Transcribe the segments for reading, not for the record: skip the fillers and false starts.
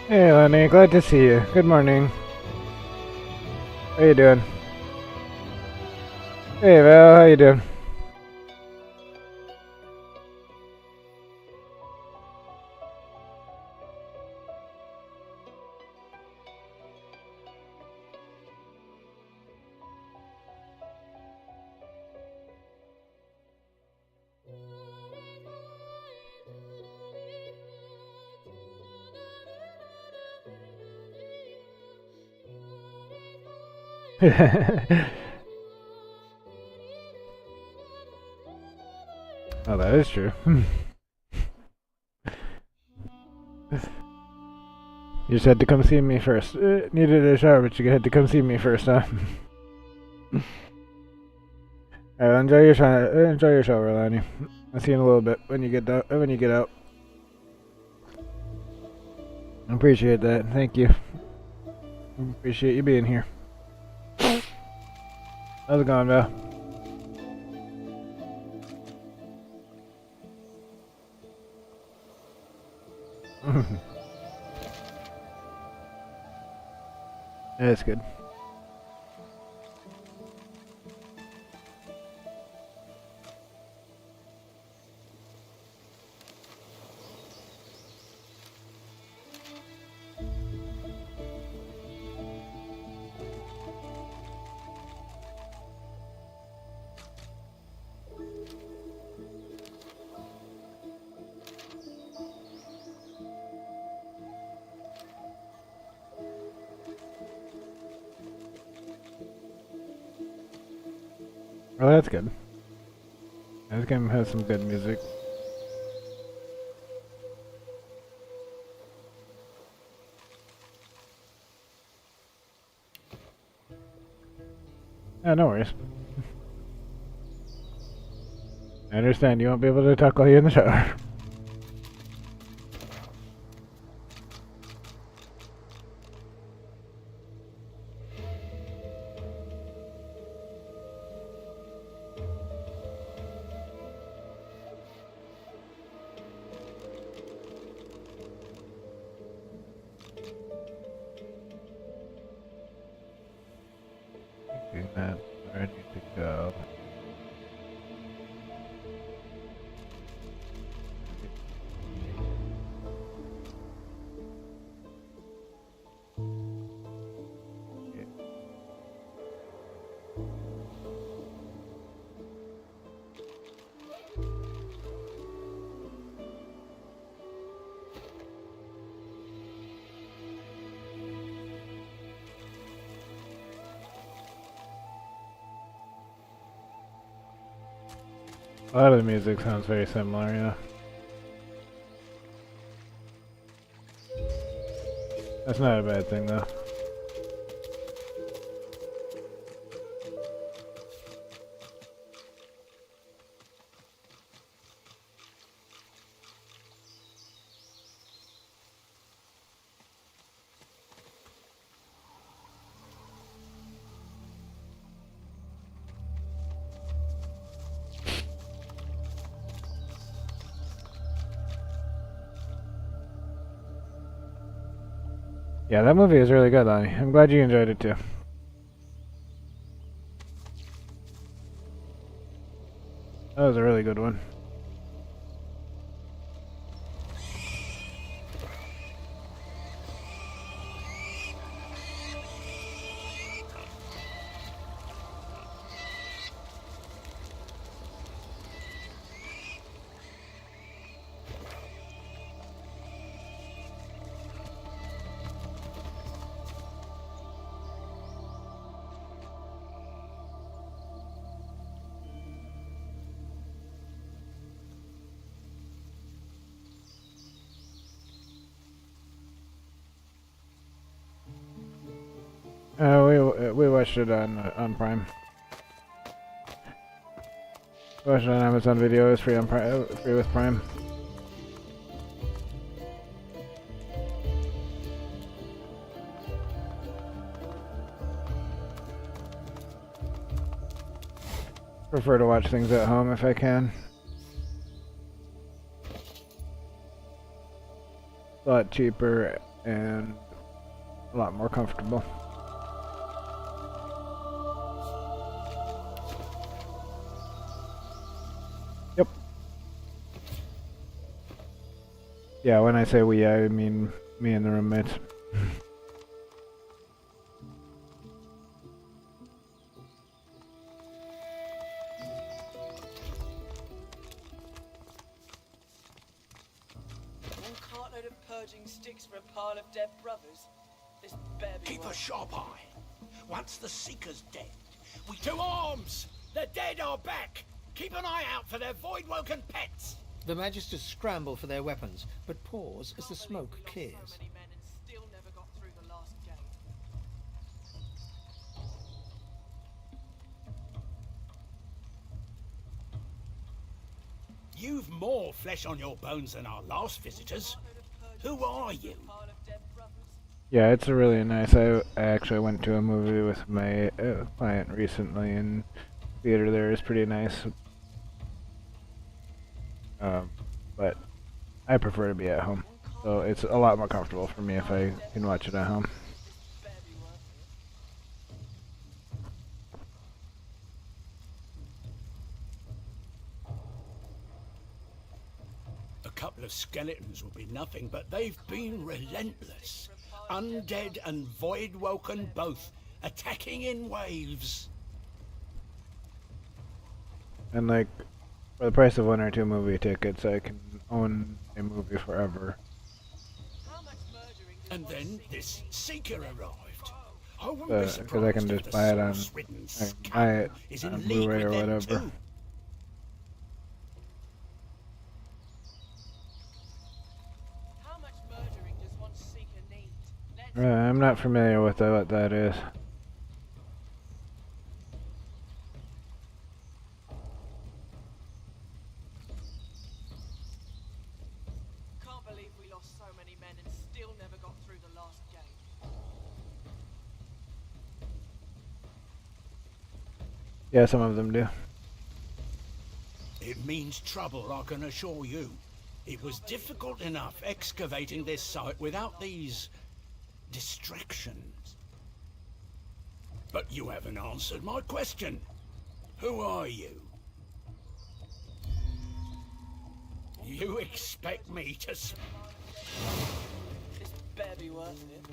Hey Lenny, glad to see you. Good morning. How you doing? Hey Val, how you doing? Oh, that is true. You just had to come see me first. Needed a shower, but you had to come see me first, huh? Alright, enjoy your shower, Lenny. I'll see you in a little bit when you get out. I appreciate that. Thank you. Appreciate you being here. How's it going, Val? That's good. Oh, that's good. This game has some good music. Yeah, no worries. I understand you won't be able to talk while you're in the shower. Thinking that ready to go. A lot of the music sounds very similar, yeah. That's not a bad thing, though. Yeah, that movie is really good, Lonnie. I'm glad you enjoyed it, too. That was a really good one. We watched it on Prime. We watched it on Amazon Video. It's free on Prime, free with Prime. Prefer to watch things at home if I can. A lot cheaper and a lot more comfortable. Yep. Yeah, when I say we, I mean me and the roommates. Sticks for a pile of dead brothers. This better be Keep worth. a sharp eye. Once the Seeker's dead, we to arms! The dead are back! Keep an eye out for their void-woken pets! The Magisters scramble for their weapons, but pause as the smoke clears. So many men and still never got through the last gate. You've more flesh on your bones than our last visitors. Who are you? Yeah, it's a really nice. I actually went to a movie with my client recently, and theater there is pretty nice. But I prefer to be at home, so it's a lot more comfortable for me if I can watch it at home. A couple of skeletons will be nothing, but they've been relentless. Undead and void-woken both, attacking in waves. And like, for the price of 1 or 2 movie tickets, I can own a movie forever. And then this Seeker arrived. I wouldn't be Because surprised I can if just the buy it on, source-ridden I can scum buy it is in on league Blu-ray or with them whatever. too. How much murdering does one seeker need? I'm not familiar with what that is. Can't believe we lost so many men and still never got through the last gate. Yeah, some of them do. It means trouble, I can assure you. It was difficult enough excavating this site without these distractions. But you haven't answered my question. Who are you? You expect me to... This better be worth it.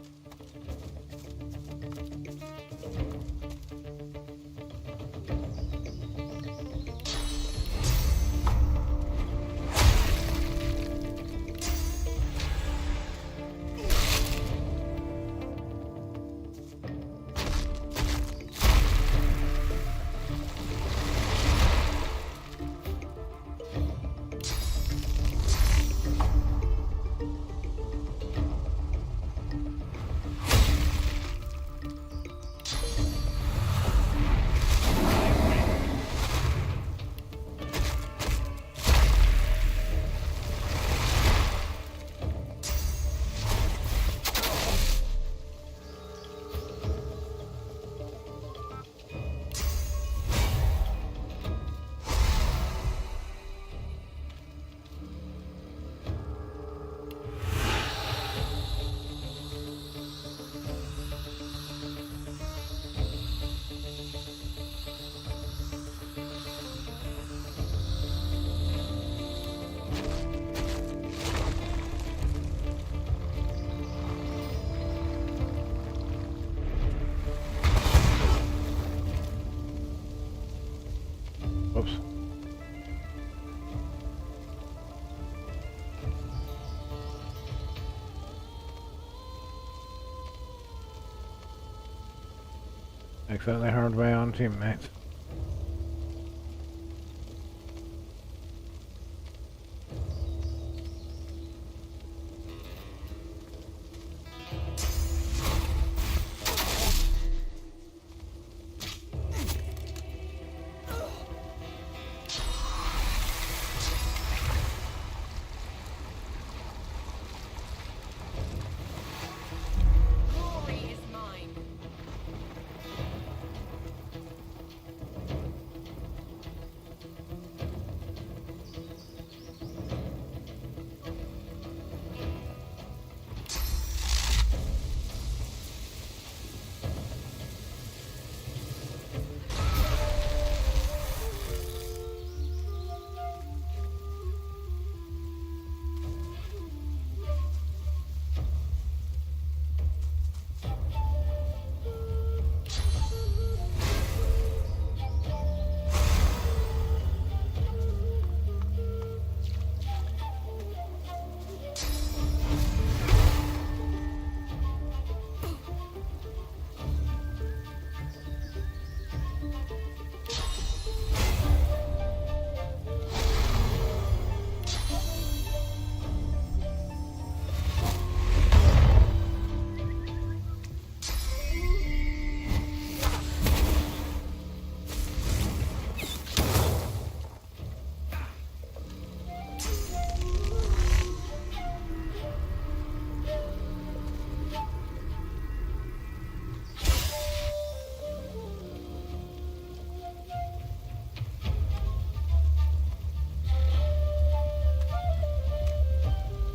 Oops. Accidentally harmed my own teammates. Glory is mine.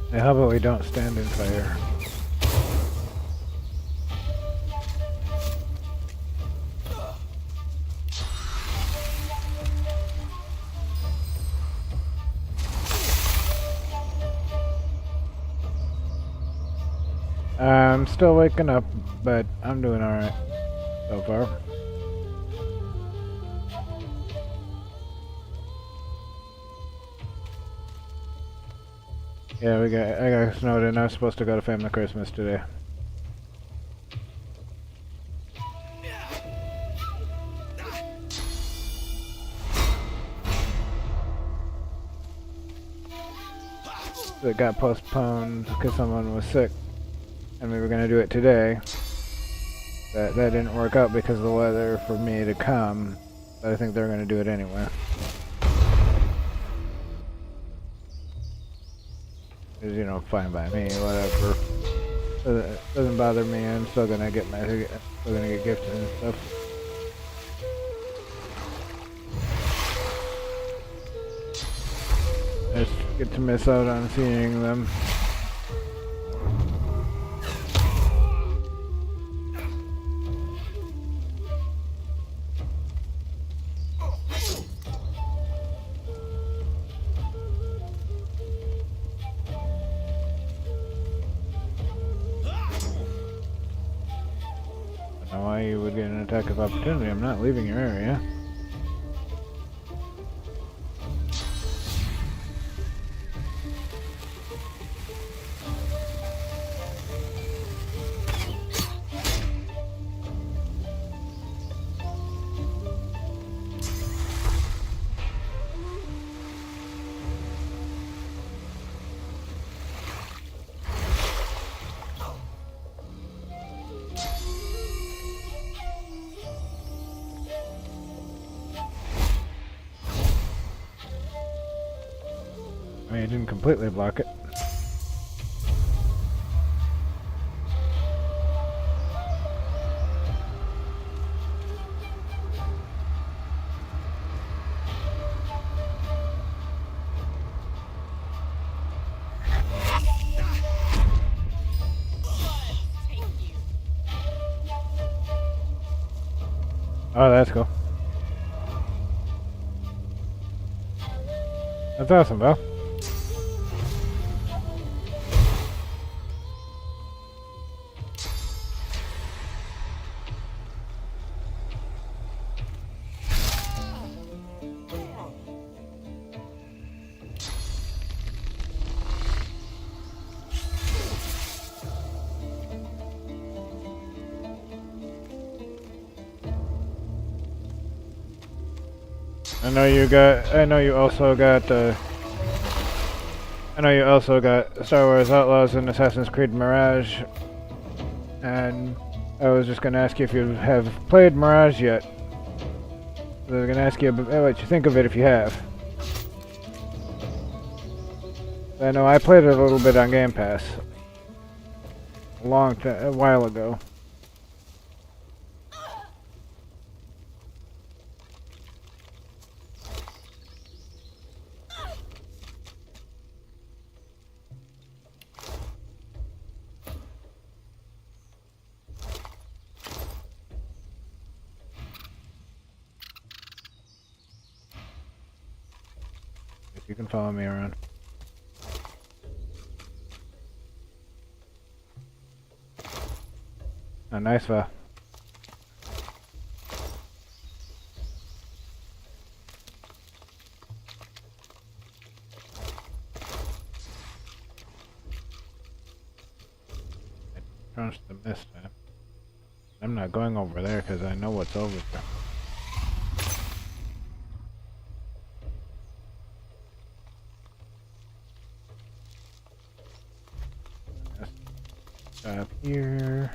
Hey, how about we don't stand in fire? I'm still waking up, but I'm doing alright so far. Yeah, I got snowed in. I was supposed to go to family Christmas today. It got postponed because someone was sick, and we were gonna do it today. That didn't work out because of the weather for me to come, but I think they're gonna do it anyway. Cause, you know, fine by me, whatever. Doesn't bother me. I'm still gonna get gifted and stuff. I just get to miss out on seeing them. I don't know why you would get an attack of opportunity. I'm not leaving your area. I mean, you didn't completely block it. Oh, that's cool. That's awesome, Val. I know you also got Star Wars Outlaws and Assassin's Creed Mirage, and I was just gonna ask you if you have played Mirage yet. I was gonna ask you what you think of it if you have. I know I played it a little bit on Game Pass a while ago. You can follow me around. Oh, nice, Val. I crunched the mist. I'm not going over there because I know what's over there. Up here.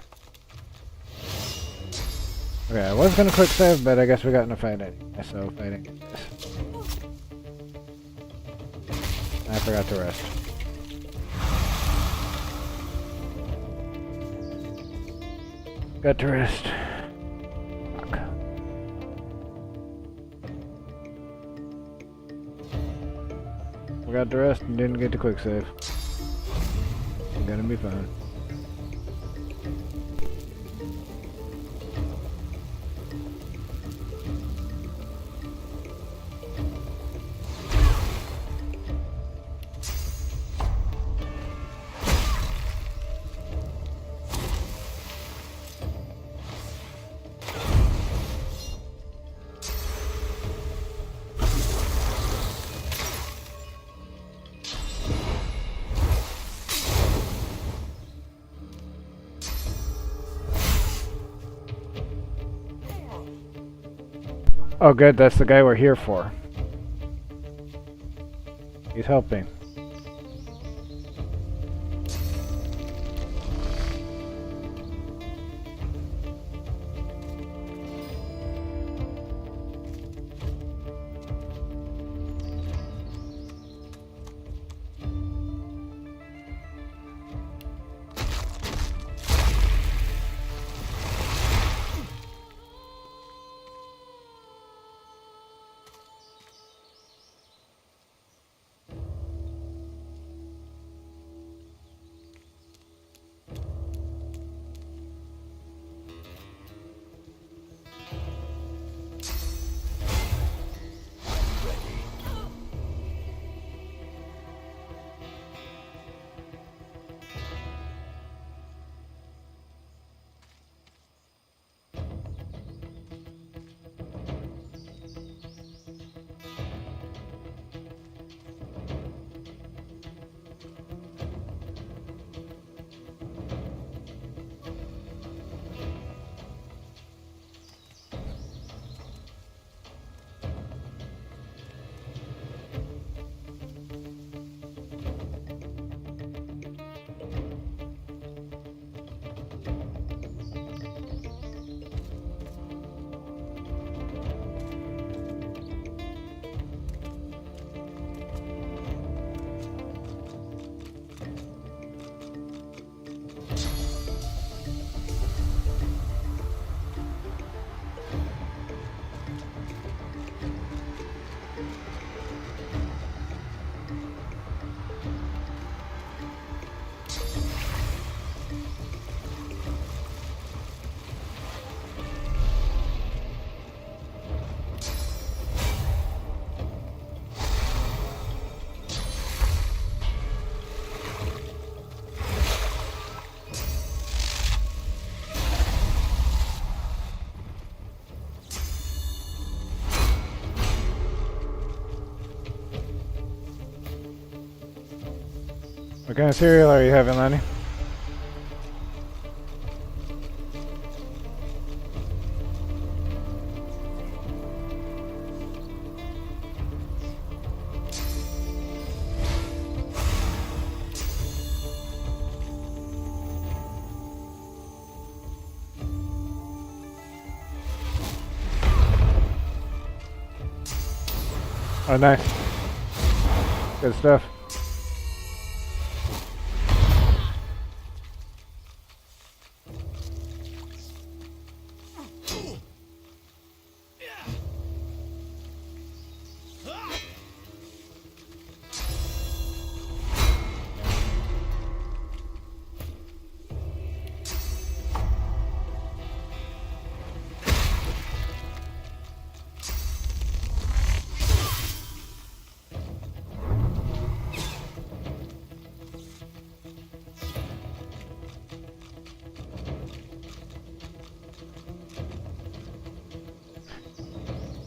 Okay, I was gonna quick save, but I guess we got in a fight anyway, so fighting this. I forgot to rest. Got to rest. Fuck. Forgot to rest and didn't get to quick save. gonna be fun. Oh good, that's the guy we're here for. He's helping. What kind of cereal are you having, Lenny? Oh, nice. Good stuff.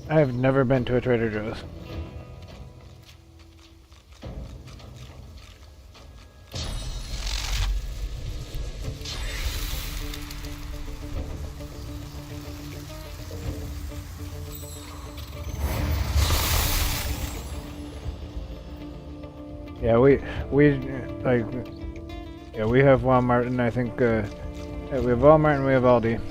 I have never been to a Trader Joe's. Yeah, we like, yeah, we have Walmart, and I think yeah, we have Walmart and we have Aldi.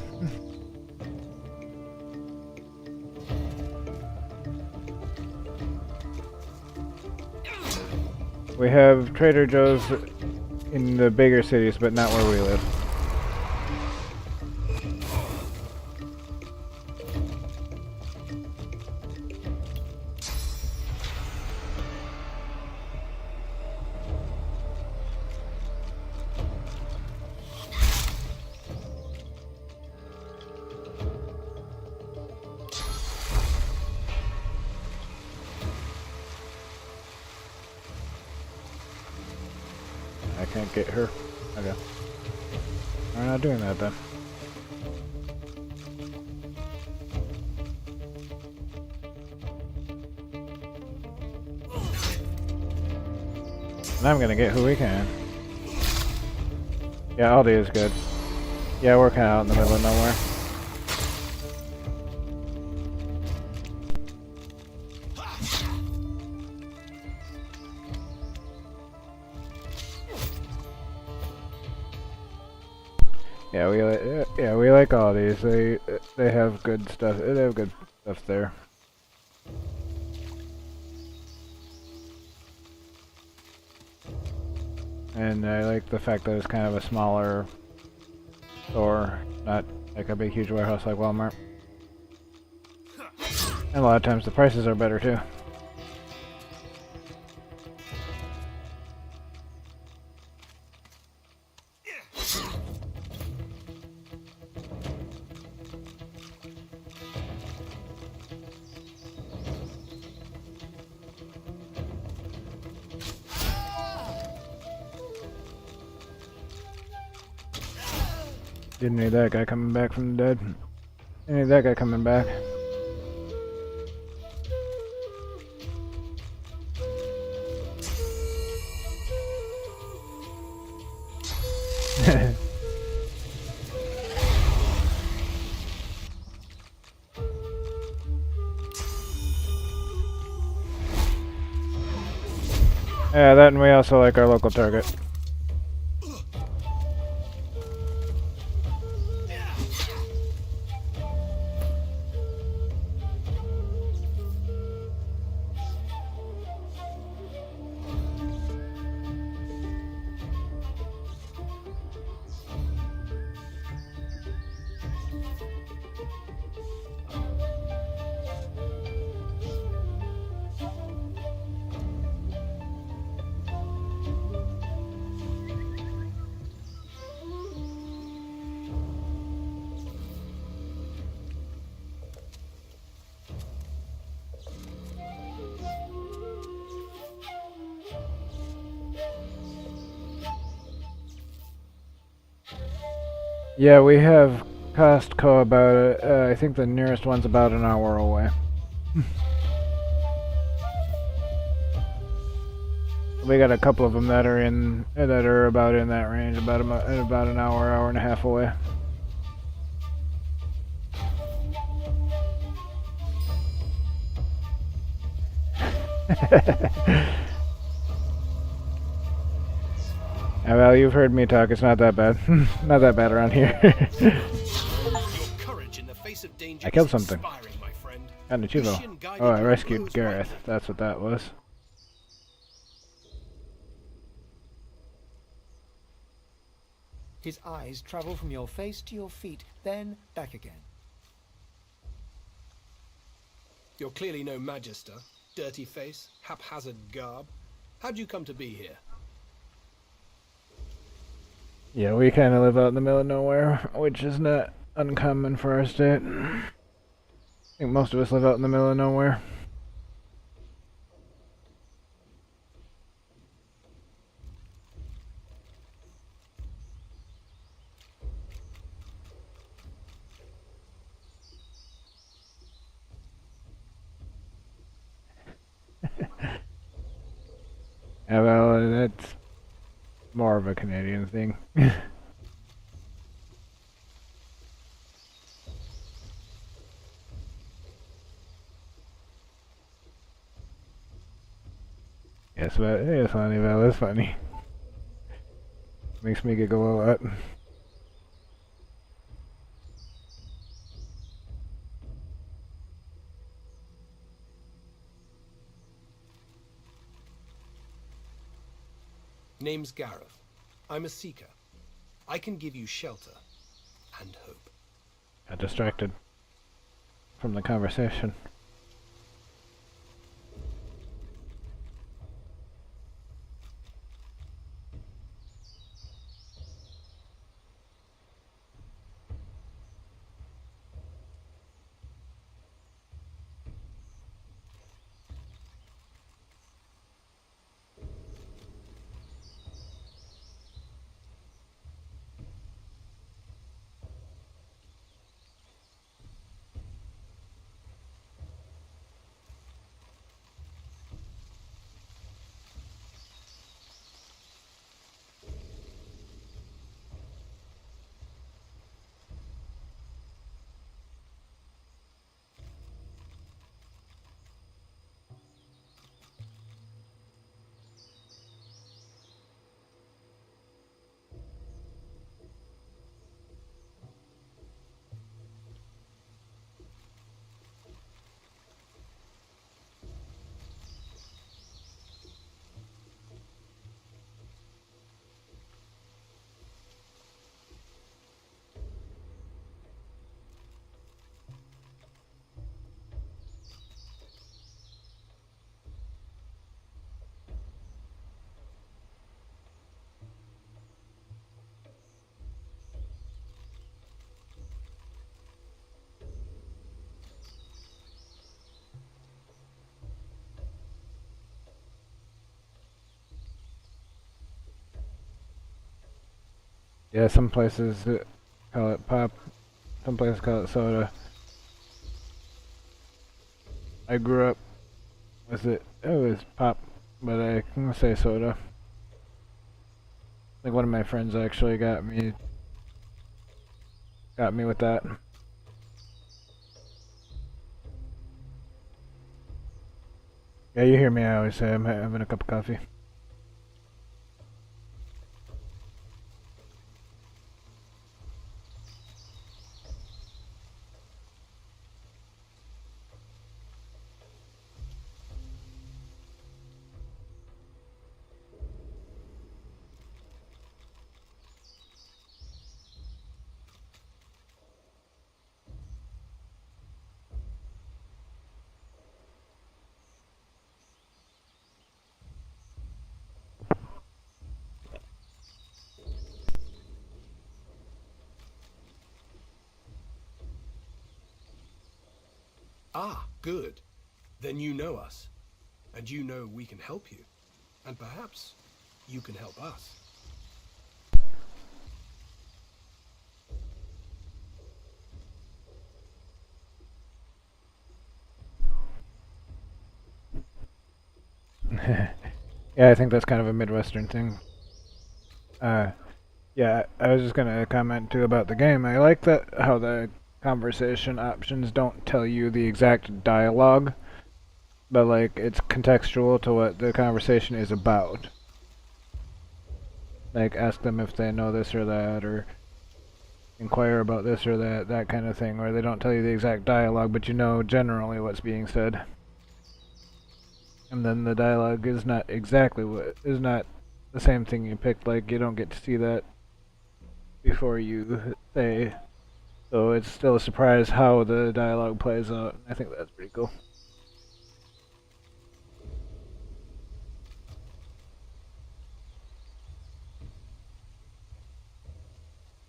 We have Trader Joe's in the bigger cities, but not where we live. I can't get her. Okay. We're not doing that then. And I'm gonna get who we can. Yeah, Aldi is good. Yeah, we're kinda out in the middle of nowhere. Yeah, we like Aldi's. They have good stuff. They have good stuff there. And I like the fact that it's kind of a smaller store, not like a big huge warehouse like Walmart. And a lot of times the prices are better too. Didn't need that guy coming back from the dead. Didn't need that guy coming back. Yeah, that, and we also like our local target. Yeah, we have Costco about, I think the nearest one's about an hour away. We got a couple of them that are about in that range, about an hour and a half away. Yeah, well, you've heard me talk. It's not that bad. Not that bad around here. Your courage in the face of danger I killed is something. inspiring, my friend. Got an achievement. Mission guided Oh, I you rescued rose Gareth. rightly. That's what that was. His eyes travel from your face to your feet, then back again. You're clearly no magister. Dirty face, haphazard garb. How'd you come to be here? Yeah, we kind of live out in the middle of nowhere, which is not uncommon for our state. I think most of us live out in the middle of nowhere. Yeah, well, that's more of a Canadian thing. Yes, but it's funny, Val. It's funny. Makes me giggle a lot. Name's Gareth. I'm a seeker. I can give you shelter and hope. Got distracted from the conversation. Yeah, some places call it pop, some places call it soda. I grew up with it. It was pop, but I can say soda. Like one of my friends actually got me with that. Yeah, you hear me. I always say I'm having a cup of coffee. Ah, good. Then you know us. And you know we can help you. And perhaps you can help us. Yeah, I think that's kind of a Midwestern thing. Yeah, I was just gonna comment too about the game. I like that how the conversation options don't tell you the exact dialogue, but like it's contextual to what the conversation is about. Like ask them if they know this or that, or inquire about this or that, that kind of thing, where they don't tell you the exact dialogue, but you know generally what's being said. And then the dialogue is not exactly what is not the same thing you picked. Like you don't get to see that before you say. So it's still a surprise how the dialogue plays out. I think that's pretty cool.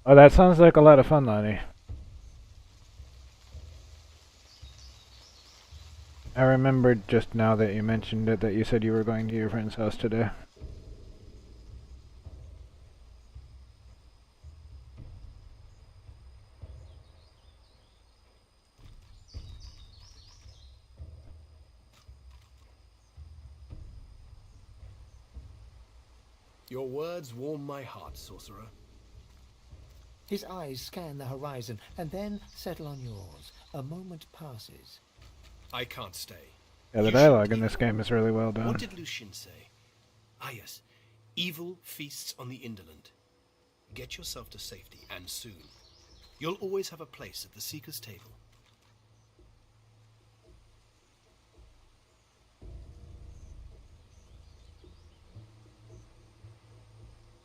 Oh, that sounds like a lot of fun, Lonnie. I remembered just now that you mentioned it that you said you were going to your friend's house today. Your words warm my heart, sorcerer. His eyes scan the horizon and then settle on yours. A moment passes. I can't stay. Yeah, the You should dialogue in leave. this game is really well done. What did Lucian say? Ah, yes. Evil feasts on the indolent. Get yourself to safety, and soon. You'll always have a place at the Seeker's table.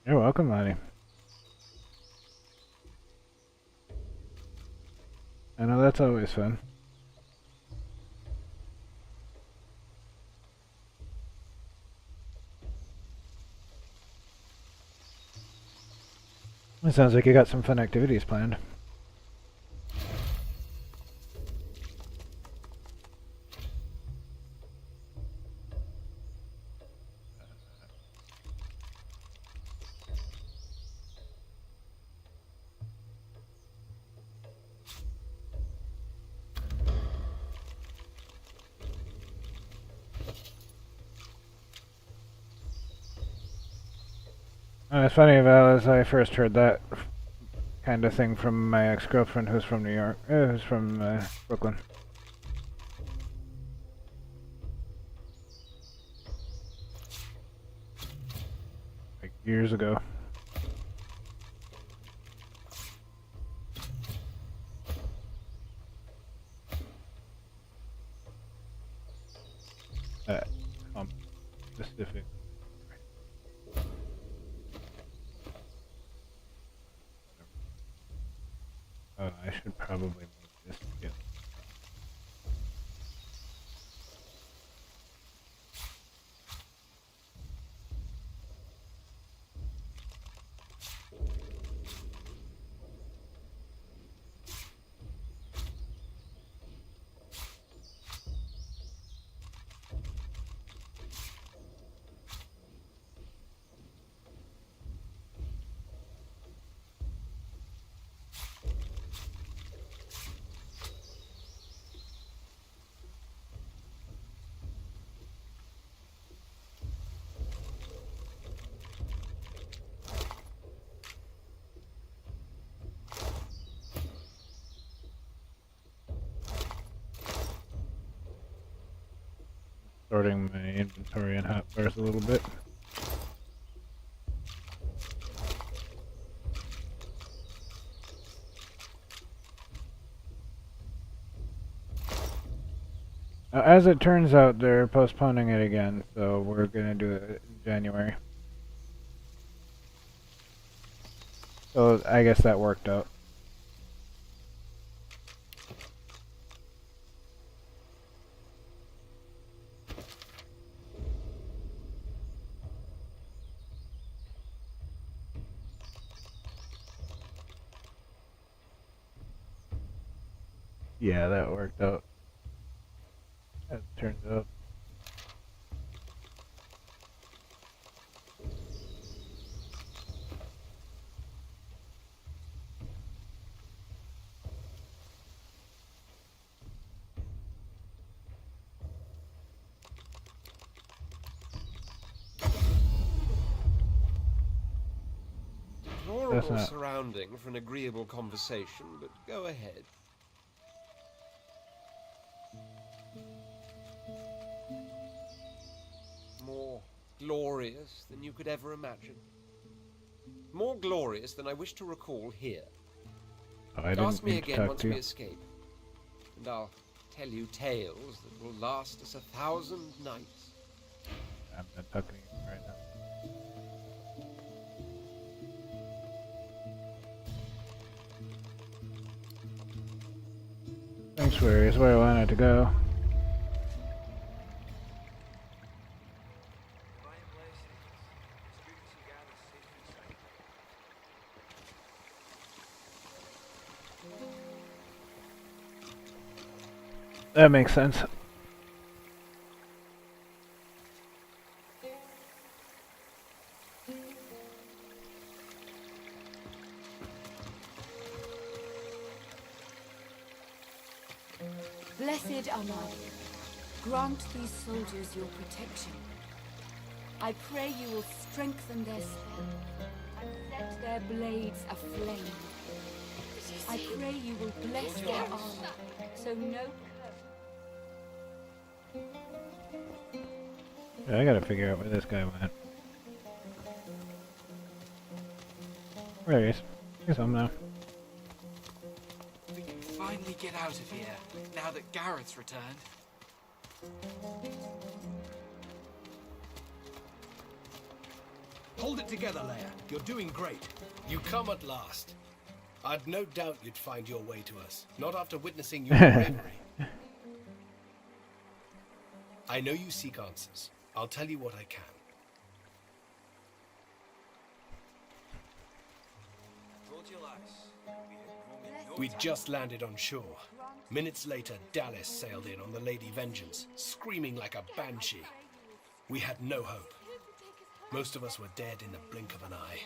You're welcome, Lonnie. I know that's always fun. It sounds like you got some fun activities planned. It's funny, Val, as I first heard that kind of thing from my ex-girlfriend who's from New York, who's from Brooklyn. Like years ago. Uh, Specific. Oh, I should probably move this together. sorting my inventory and hotbars a little bit. As it turns out, they're postponing it again, so we're gonna do it in January. So I guess that worked out. Yeah, that worked out. As it turns out. Deplorable not- surrounding for an agreeable conversation, but go ahead. More glorious than you could ever imagine. More glorious than I wish to recall here. Oh, I didn't Ask me mean to again talk once to we you. escape, and I'll tell you tales that will last us 1,000 nights. I'm not talking to you right now. Sanctuary is where I wanted to go. That makes sense. Blessed Amai, grant these soldiers your protection. I pray you will strengthen their spell and set their blades aflame. I pray you will bless their armor, so no I gotta figure out where this guy went. There he is. He's home now. We can finally get out of here, now that Gareth's returned. Hold it together, Leia. You're doing great. You come at last. I'd no doubt you'd find your way to us, not after witnessing your bravery. I know you seek answers. I'll tell you what I can. We'd just landed on shore. Minutes later, Dallas sailed in on the Lady Vengeance, screaming like a banshee. We had no hope. Most of us were dead in the blink of an eye.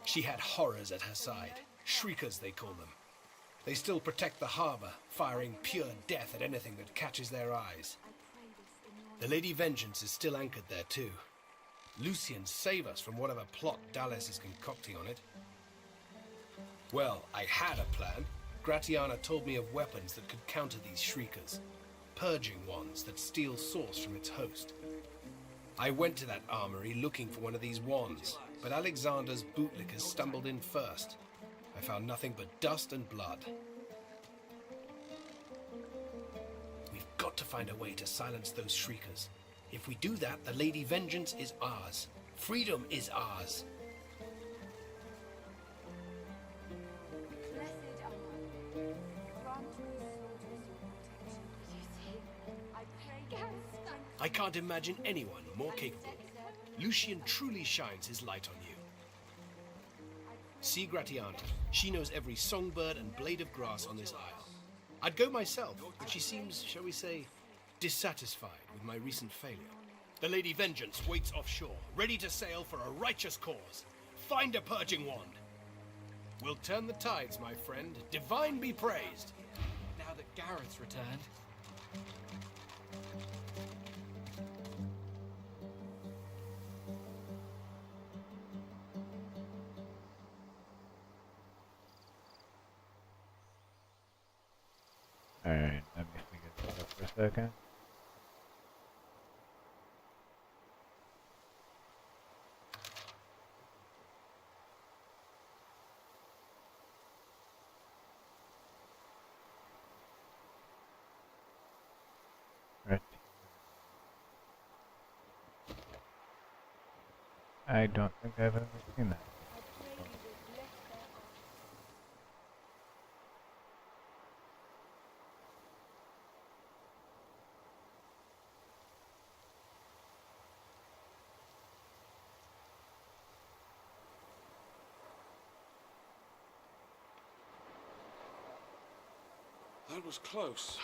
She had horrors at her side. Shriekers, they call them. They still protect the harbor, firing pure death at anything that catches their eyes. The Lady Vengeance is still anchored there too. Lucian, save us from whatever plot Dallas is concocting on it. Well, I had a plan. Gratiana told me of weapons that could counter these shriekers. Purging ones that steal source from its host. I went to that armory looking for one of these wands, but Alexander's bootlickers stumbled in first. I found nothing but dust and blood. We've got to find a way to silence those shriekers. If we do that, the Lady Vengeance is ours. Freedom is ours. Blessed Amai, grant these soldiers your protection. I pray you will strengthen I can't imagine anyone more capable. Lucian truly shines his light on you. See Gratiana. She knows every songbird and blade of grass on this isle. I'd go myself, but she seems, shall we say, dissatisfied with my recent failure. The Lady Vengeance waits offshore, ready to sail for a righteous cause. Find a purging wand. We'll turn the tides, my friend. Divine be praised. Now that Gareth's returned. Alright, let me figure this out for a second. Right. I don't think I've ever seen that. I pray you will bless their eyes. That was close.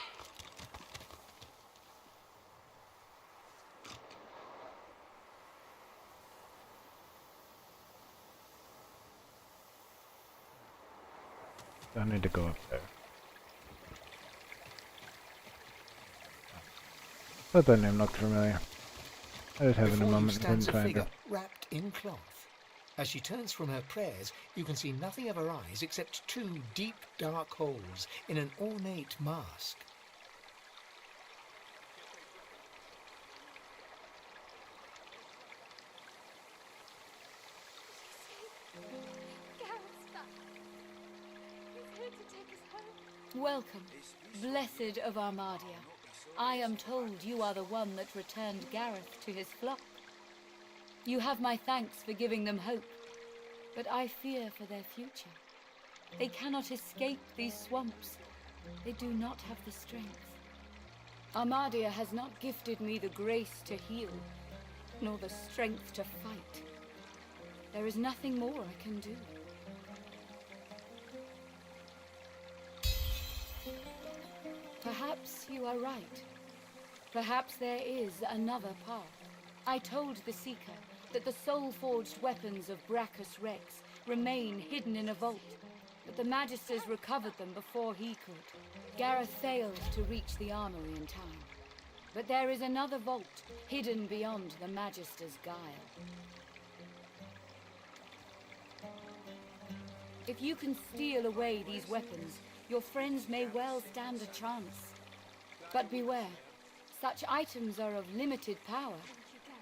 I need to go up there. Thought that name looked familiar. I was having a Before you moment and stands couldn't a find her. figure wrapped in cloth. As she turns from her prayers, you can see nothing of her eyes except two deep, dark holes in an ornate mask. Welcome, blessed of Armadia. I am told you are the one that returned Gareth to his flock. You have my thanks for giving them hope, but I fear for their future. They cannot escape these swamps. They do not have the strength. Armadia has not gifted me the grace to heal, nor the strength to fight. There is nothing more I can do. Perhaps you are right. Perhaps there is another path. I told the Seeker that the soul-forged weapons of Brachus Rex remain hidden in a vault, but the Magisters recovered them before he could. Gareth failed to reach the armory in time, but there is another vault hidden beyond the Magister's guile. If you can steal away these weapons, your friends may well stand a chance. But beware, such items are of limited power.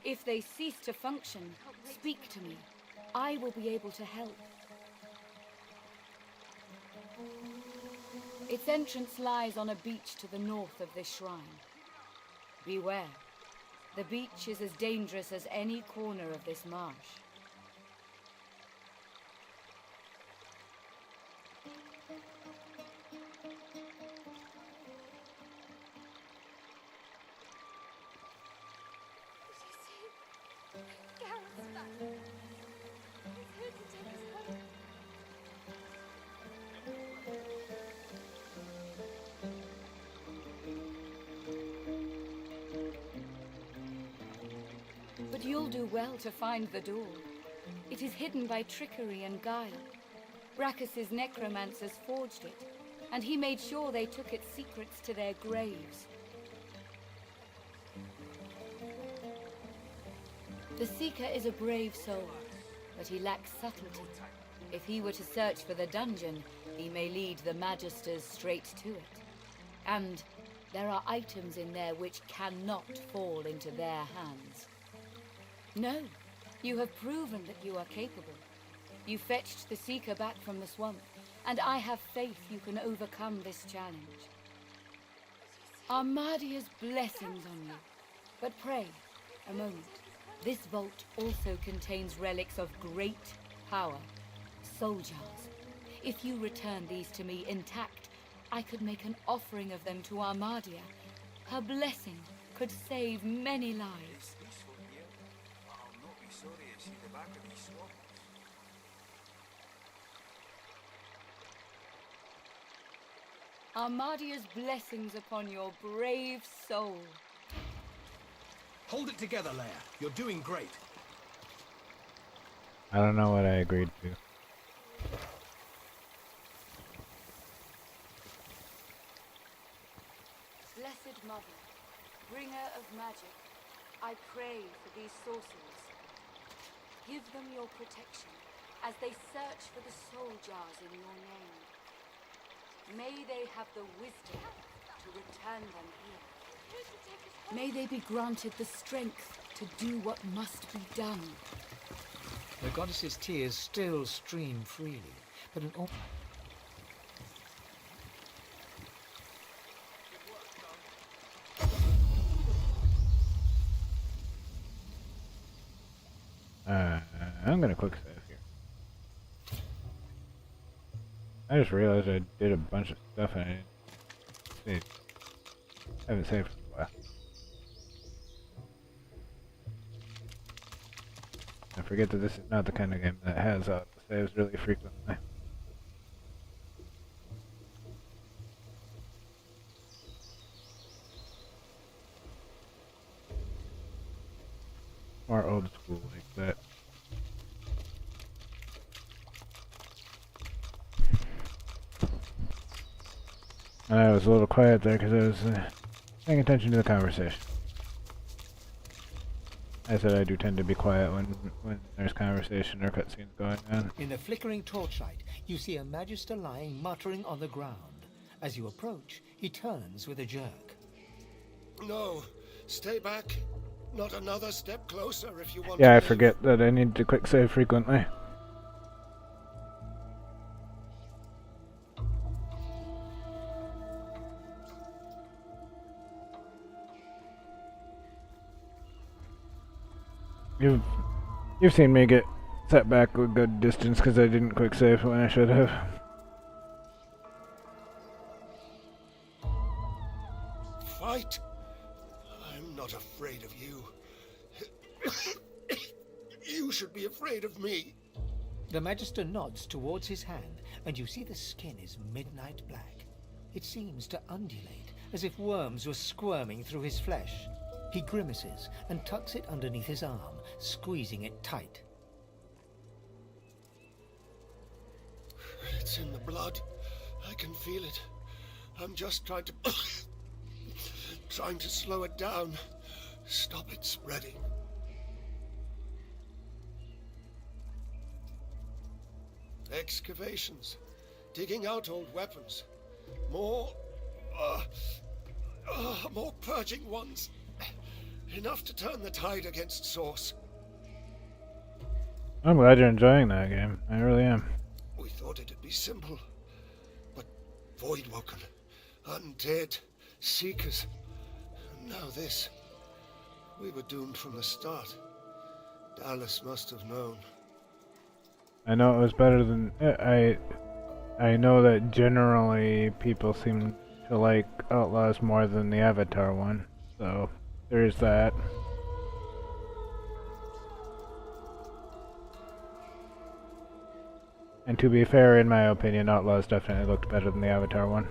If they cease to function, speak to me. I will be able to help. Its entrance lies on a beach to the north of this shrine. Beware. The beach is as dangerous as any corner of this marsh. But you'll do well to find the door. It is hidden by trickery and guile. Brachus's necromancers forged it, and he made sure they took its secrets to their graves. The Seeker is a brave soul, but he lacks subtlety. If he were to search for the dungeon, he may lead the Magisters straight to it. And there are items in there which cannot fall into their hands. No, you have proven that you are capable. You fetched the Seeker back from the swamp, and I have faith you can overcome this challenge. Armadia's blessings on you. But pray, a moment. This vault also contains relics of great power, soul jars. If you return these to me intact, I could make an offering of them to Armadia. Her blessing could save many lives. Armadia's blessings upon your brave soul. Hold it together, Leia. You're doing great. I don't know what I agreed to. Blessed Mother, bringer of magic, I pray for these sorcerers. Give them your protection as they search for the soul jars in your name. May they have the wisdom to return them here May they be granted the strength to do what must be done. The goddess's tears still stream freely, but an I'm gonna quick save here. I just realized I did a bunch of stuff and I didn't save. I haven't saved for a while. I forget that this is not the kind of game that has saves really frequently. More old school like that. And I was a little quiet there because I was paying attention to the conversation. I said I do tend to be quiet when there's conversation or cutscenes going on. In the flickering torchlight, you see a magister lying muttering on the ground. As you approach, he turns with a jerk. No, stay back. Not another step closer if you want Yeah, to I live. forget that I need to quick save frequently. You've seen me get set back a good distance because I didn't quick save when I should have. Fight. I'm not afraid of you. You should be afraid of me. The magister nods towards his hand, and you see the skin is midnight black. It seems to undulate, as if worms were squirming through his flesh. He grimaces and tucks it underneath his arm, squeezing it tight. It's in the blood. I can feel it. I'm just trying to... trying to slow it down. Stop it spreading. Excavations. Digging out old weapons. More purging ones. Enough to turn the tide against Source. I'm glad you're enjoying that game. I really am. We thought it'd be simple. But Voidwoken, undead, seekers, and now this. We were doomed from the start. Dallas must have known. I know it was better than... I know that generally people seem to like Outlaws more than the Avatar one. So, there's that. And to be fair, in my opinion, Outlaws definitely looked better than the Avatar one.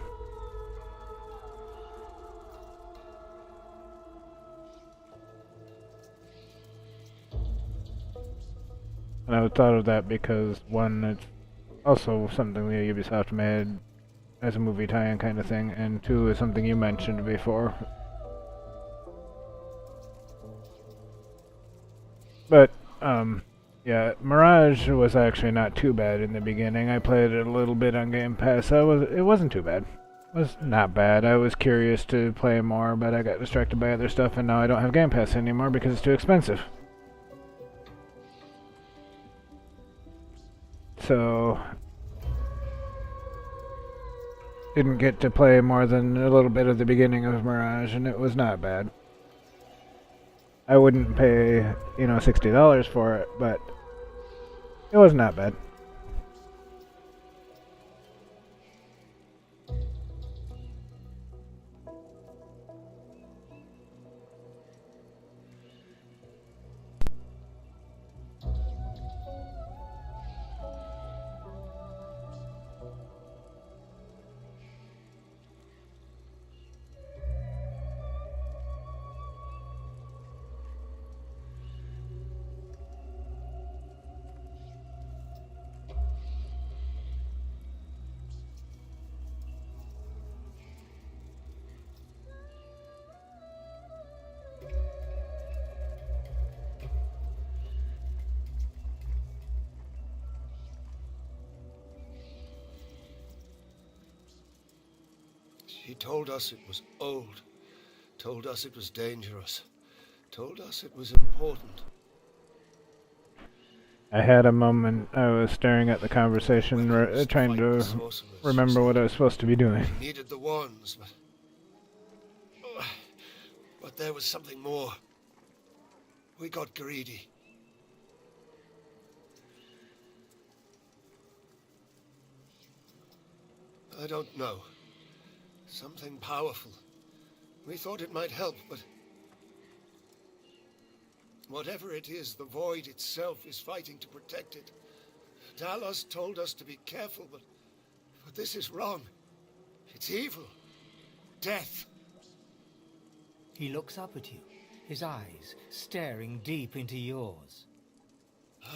And I thought of that because, one, it's also something that Ubisoft made as a movie tie-in kind of thing, and two, is something you mentioned before. But, yeah, Mirage was actually not too bad in the beginning. I played it a little bit on Game Pass. It wasn't too bad. It was not bad. I was curious to play more, but I got distracted by other stuff, and now I don't have Game Pass anymore because it's too expensive. So, didn't get to play more than a little bit of the beginning of Mirage, and it was not bad. I wouldn't pay, $60 for it, but it was not bad. She told us it was old, Told us it was dangerous. Told us it was important. I had a moment. I was staring at the conversation, trying to remember what I was supposed to be doing. We needed the wands, but there was something more. We got greedy. I don't know. Something powerful. We thought it might help, but whatever it is, the void itself is fighting to protect it. Talos told us to be careful, but this is wrong. It's evil. Death. He looks up at you, his eyes staring deep into yours.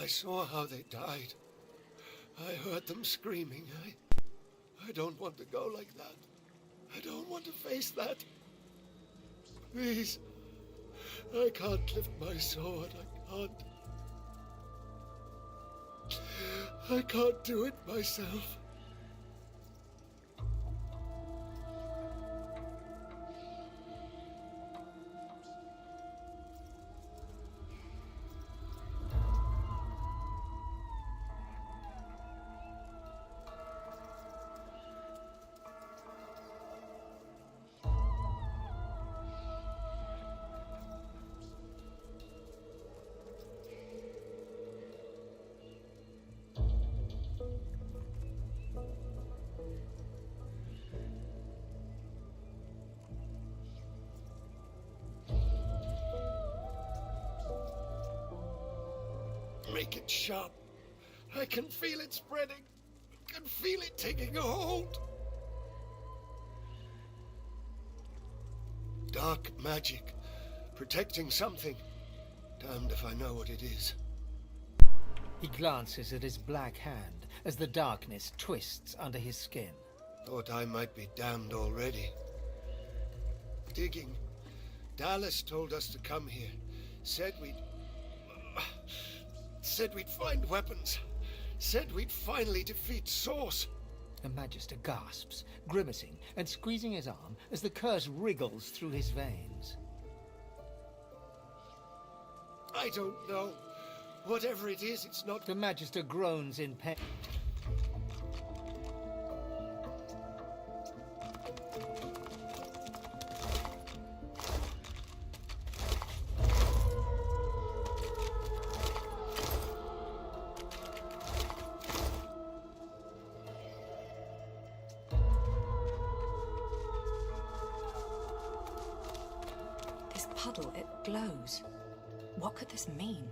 I saw how they died. I heard them screaming. I don't want to go like that. I don't want to face that. Please. I can't lift my sword. I can't do it myself. Make it sharp. I can feel it spreading. I can feel it taking a hold. Dark magic. Protecting something. Damned if I know what it is. He glances at his black hand as the darkness twists under his skin. Thought I might be damned already. Digging. Dallas told us to come here. Said we'd find weapons. Said we'd finally defeat Source. The Magister gasps, grimacing and squeezing his arm as the curse wriggles through his veins. I don't know. Whatever it is, it's not... The Magister groans in pain. This puddle, it glows. What could this mean?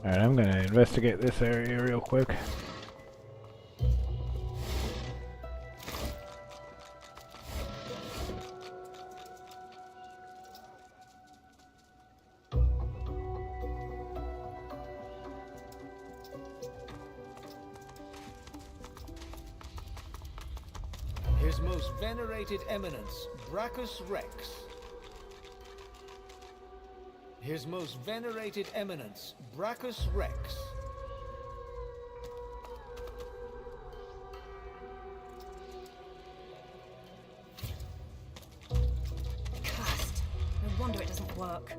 Alright, I'm gonna investigate this area real quick. His most venerated eminence, Brachus Rex. His most venerated eminence, Brachus Rex. Cursed. No wonder it doesn't work.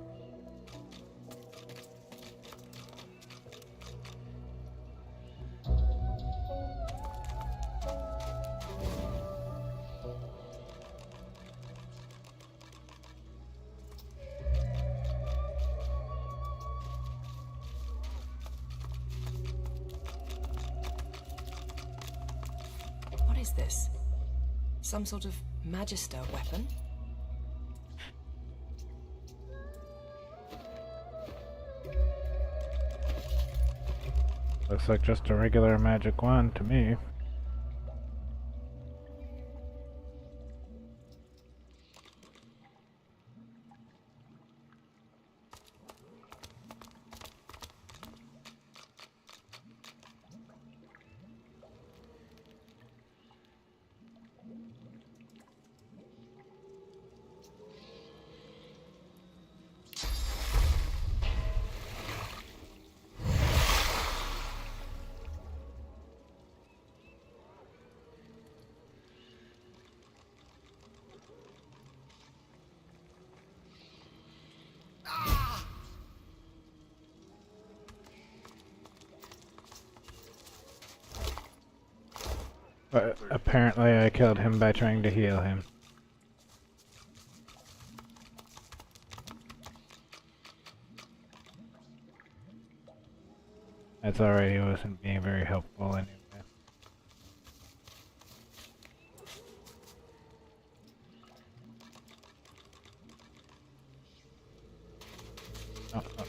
What is this? Some sort of Magister weapon? Looks like just a regular magic wand to me. But apparently I killed him by trying to heal him. That's already wasn't being very helpful anyway. Oh, oh.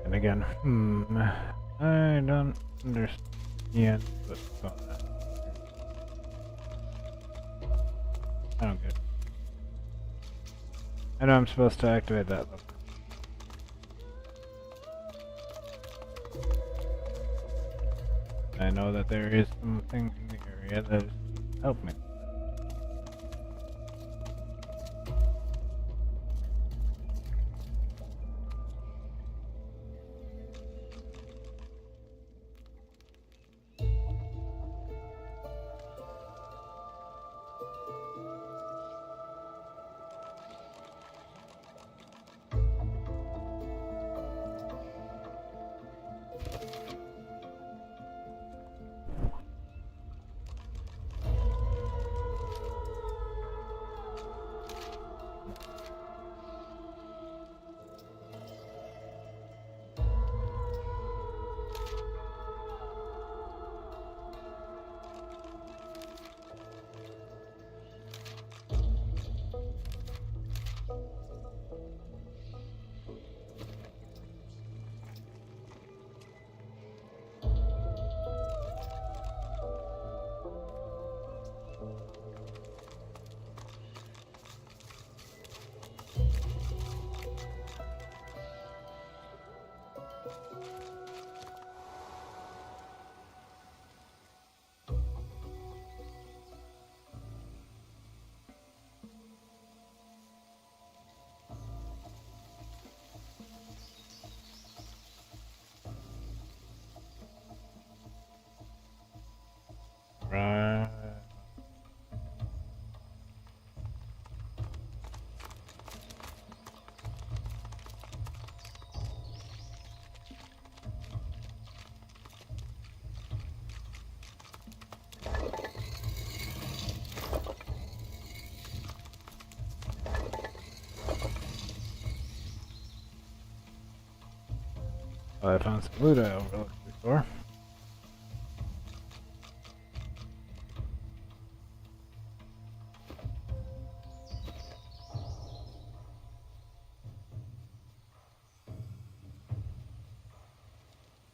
And again, I don't understand what's going on. I don't get it. I know I'm supposed to activate that lever. I know that there is something in the area that is help me. Right. Well, I found some loot I overlooked before.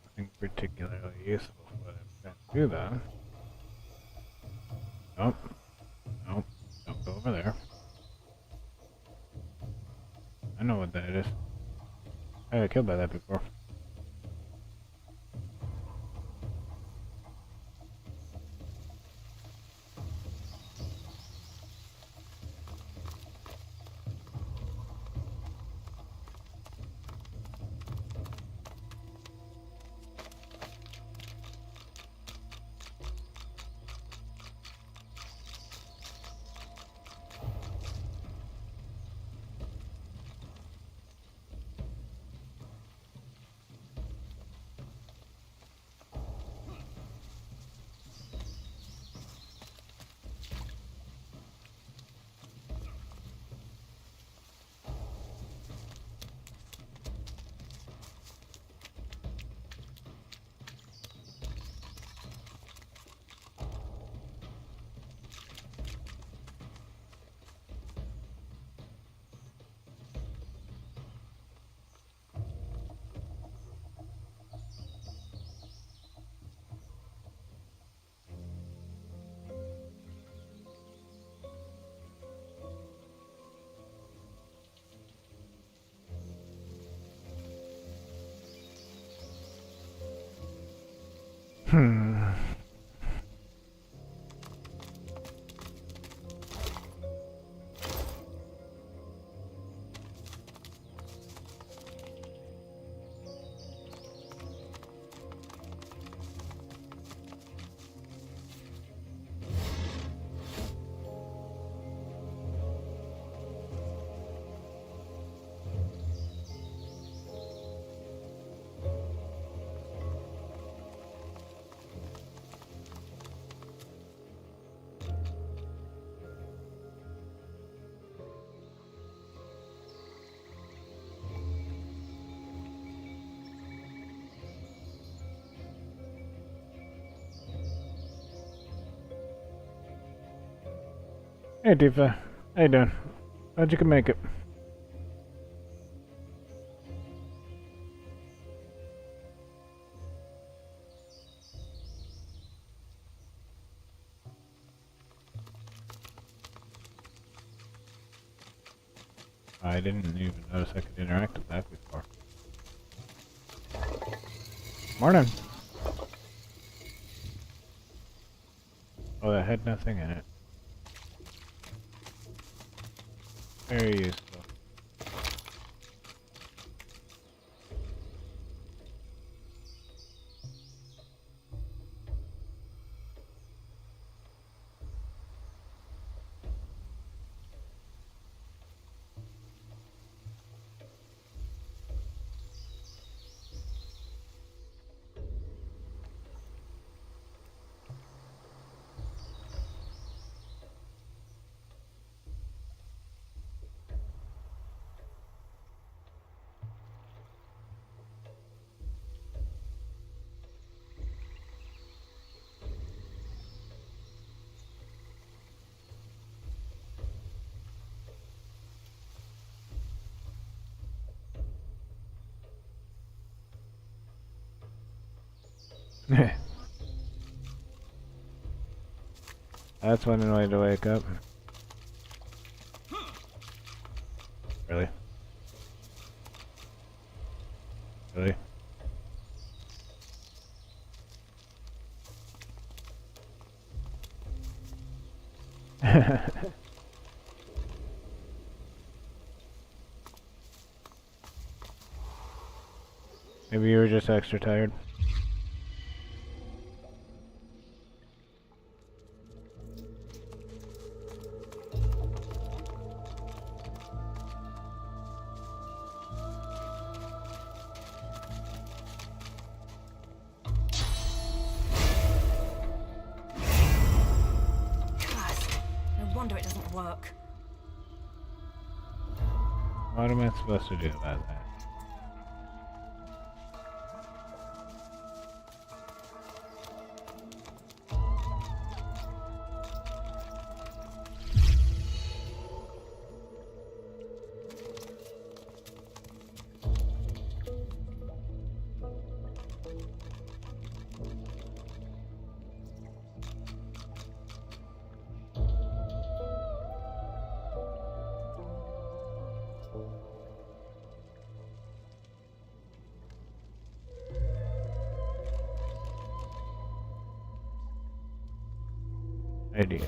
Nothing particularly useful, but I'm trying to do that. Nope. Nope. Don't go over there. I know what that is. I got killed by that before. Hey Tifa, how you doing? Glad you could make it. I didn't even notice I could interact with that before. Morning! Oh, that had nothing in it. Very useful. That's one way to wake up. Really? Really? Maybe you were just extra tired. Christ, no wonder it doesn't work. What am I supposed to do about that? Idea.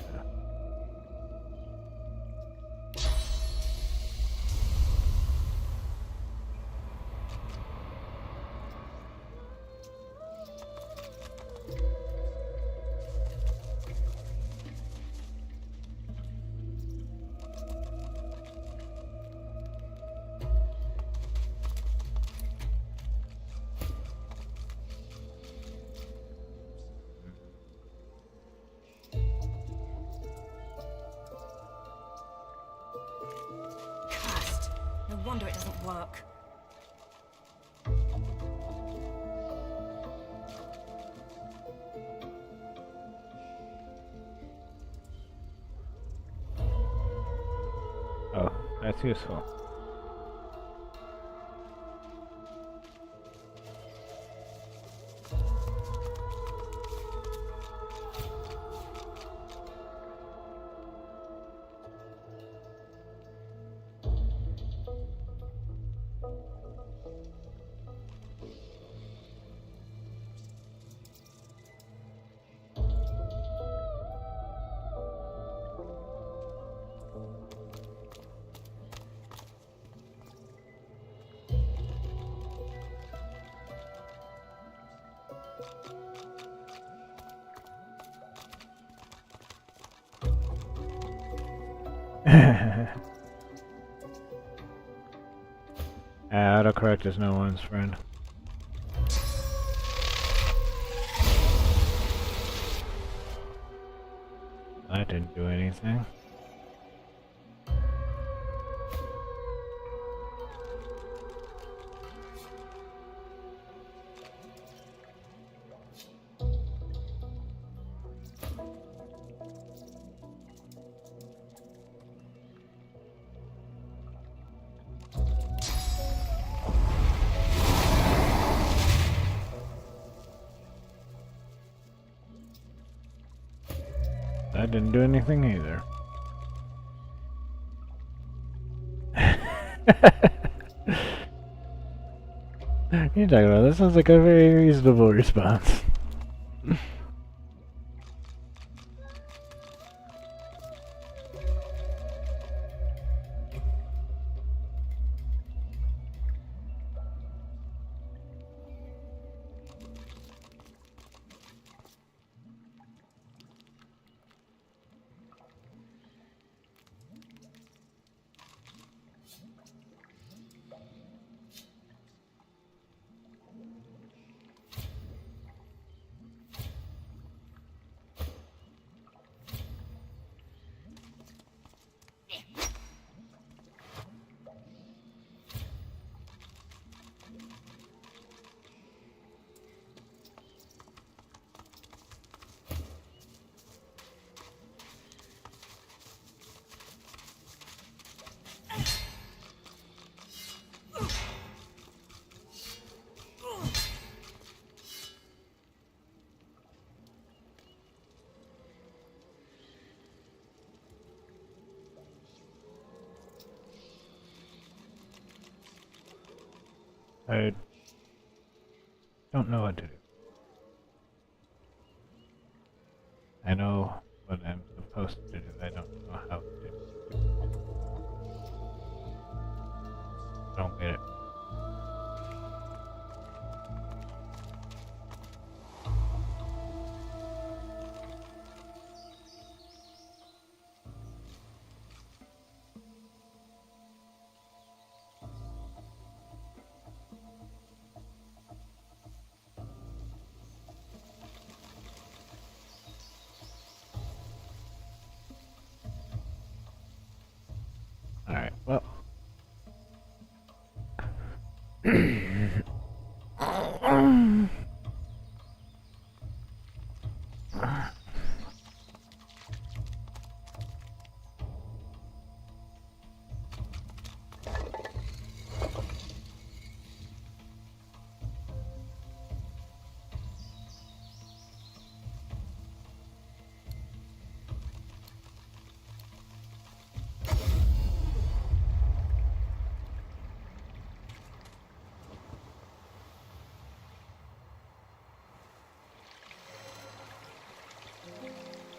Christ, no wonder it doesn't work. Oh, that's useful. Autocorrect is no one's friend. That didn't do anything. I didn't do anything either. You're talking about that sounds like a very reasonable response. I don't know what to do. I know what I'm supposed to do. I don't know how to do it. I don't get it. Alright, well.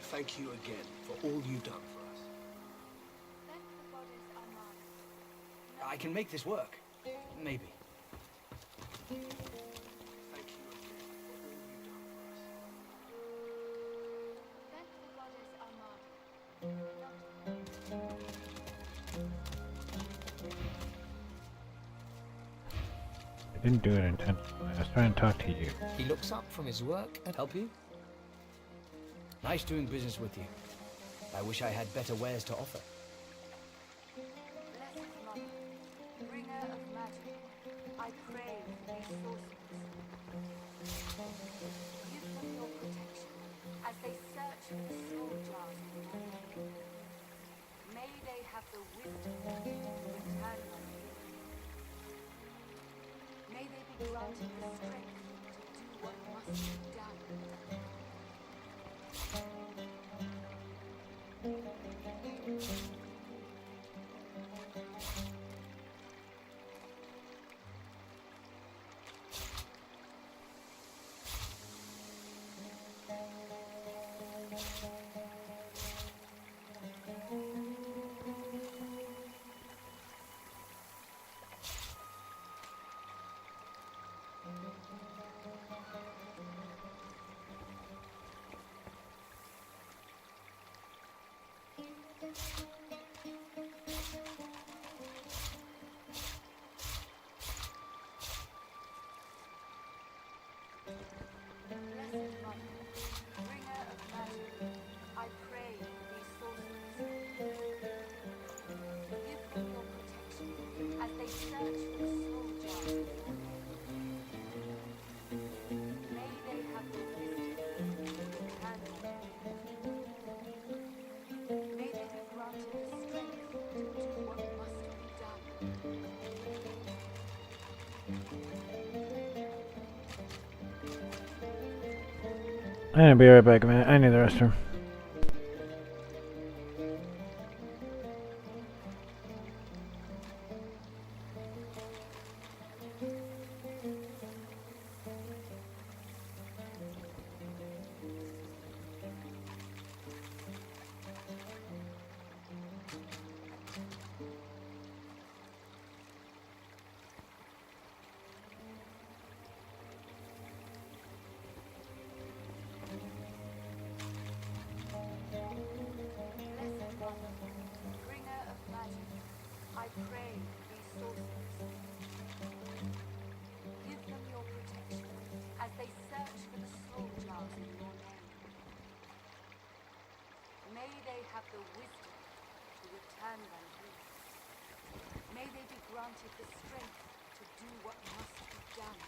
Thank you again for all you've done for us. I can make this work. Maybe. Thank you again for all you've done I didn't do it intentionally. I was trying to talk to you. He looks up from his work and Help you? Nice doing business with you. I wish I had better wares to offer. Blessed Mother, bringer of magic, I pray for these sorcerers. Give them your protection as they search for the soul jars in the world. May they have the wisdom to return them. May they be granted the strength to do what must be done. Blessed Mother, bringer of magic, I pray for these sorcerers. Give them your protection as they search for the soul jar. May they have the wisdom to handle them. May they be granted the strength to do what must be done. I'm gonna be right back a minute. I need the restroom. Blessed Mother, bringer of magic, I pray for these sorcerers. Give them your protection as they search for the soul jars in your name. May they have the wisdom to return them here. May they be granted the strength to do what must be done.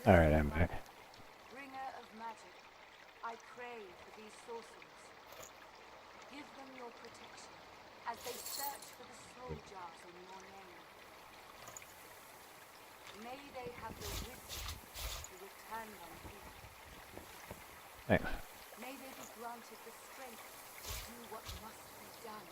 Alright, I'm back. Bringer of magic, I pray for these sorcerers. Give them your protection as they search for the soul jars in your name. May they have the wisdom to return them here. Thanks. May they be granted the strength to do what must be done.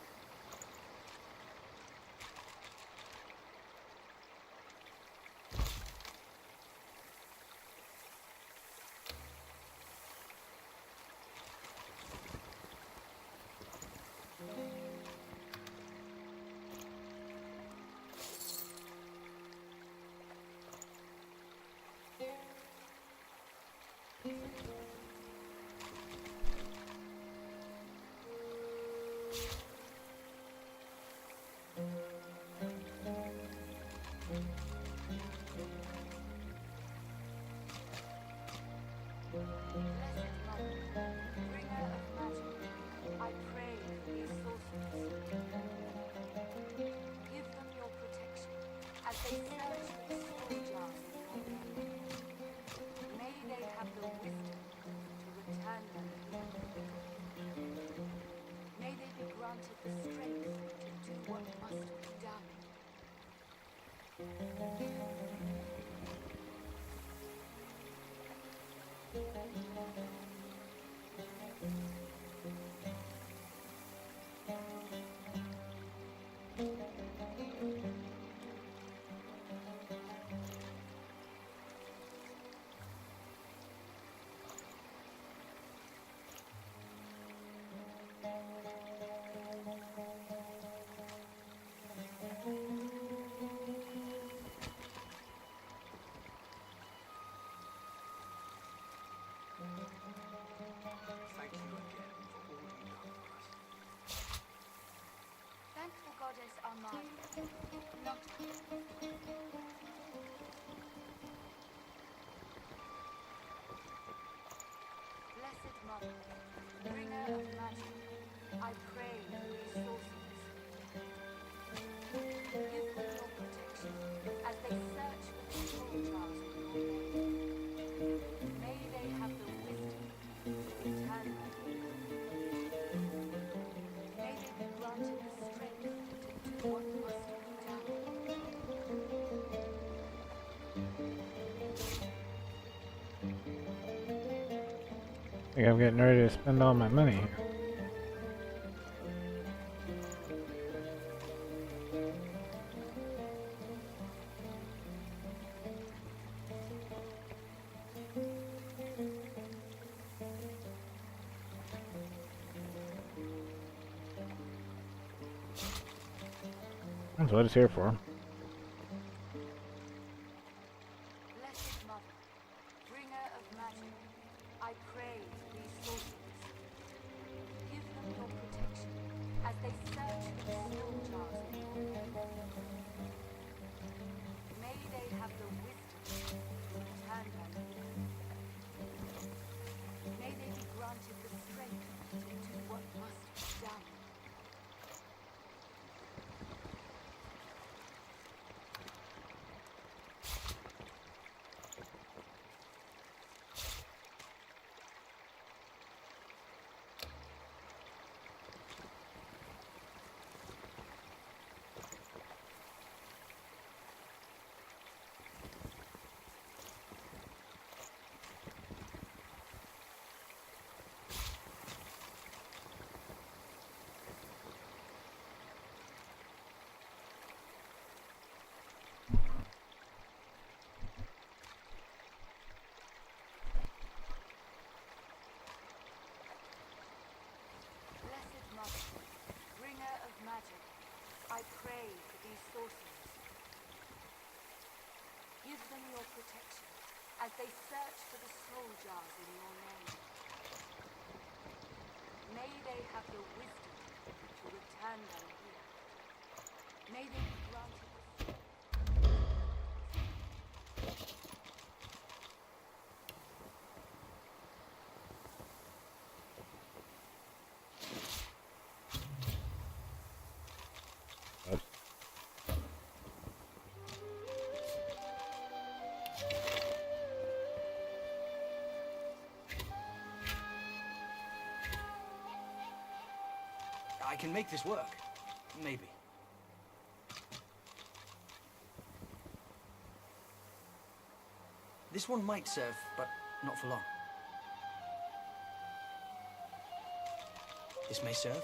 Blessed Mother, bringer of magic, I pray for these sorcerers. Give them your protection as they search for the soul jars in your name. May they have the wisdom to return them here. May they be granted the strength to do what must be done. Thank you again for all you've done for us. Thankful goddess Armada, not Blessed Mother, bringer of magic, I pray for these sorcerers. Give them your protection as they search for the soul jars in your name. May they have the wisdom to return them here. May they be granted the strength to do what must be done. I think I'm getting ready to spend all my money here. That's what it's here for. Blessed Mother, bringer of magic, I pray for these sorcerers. Give them your protection as they search for the soul jars in your name. as they search for the soul jars in your name. May they have the wisdom to return them here. May they be granted the I can make this work. Maybe. This one might serve, but not for long. This may serve.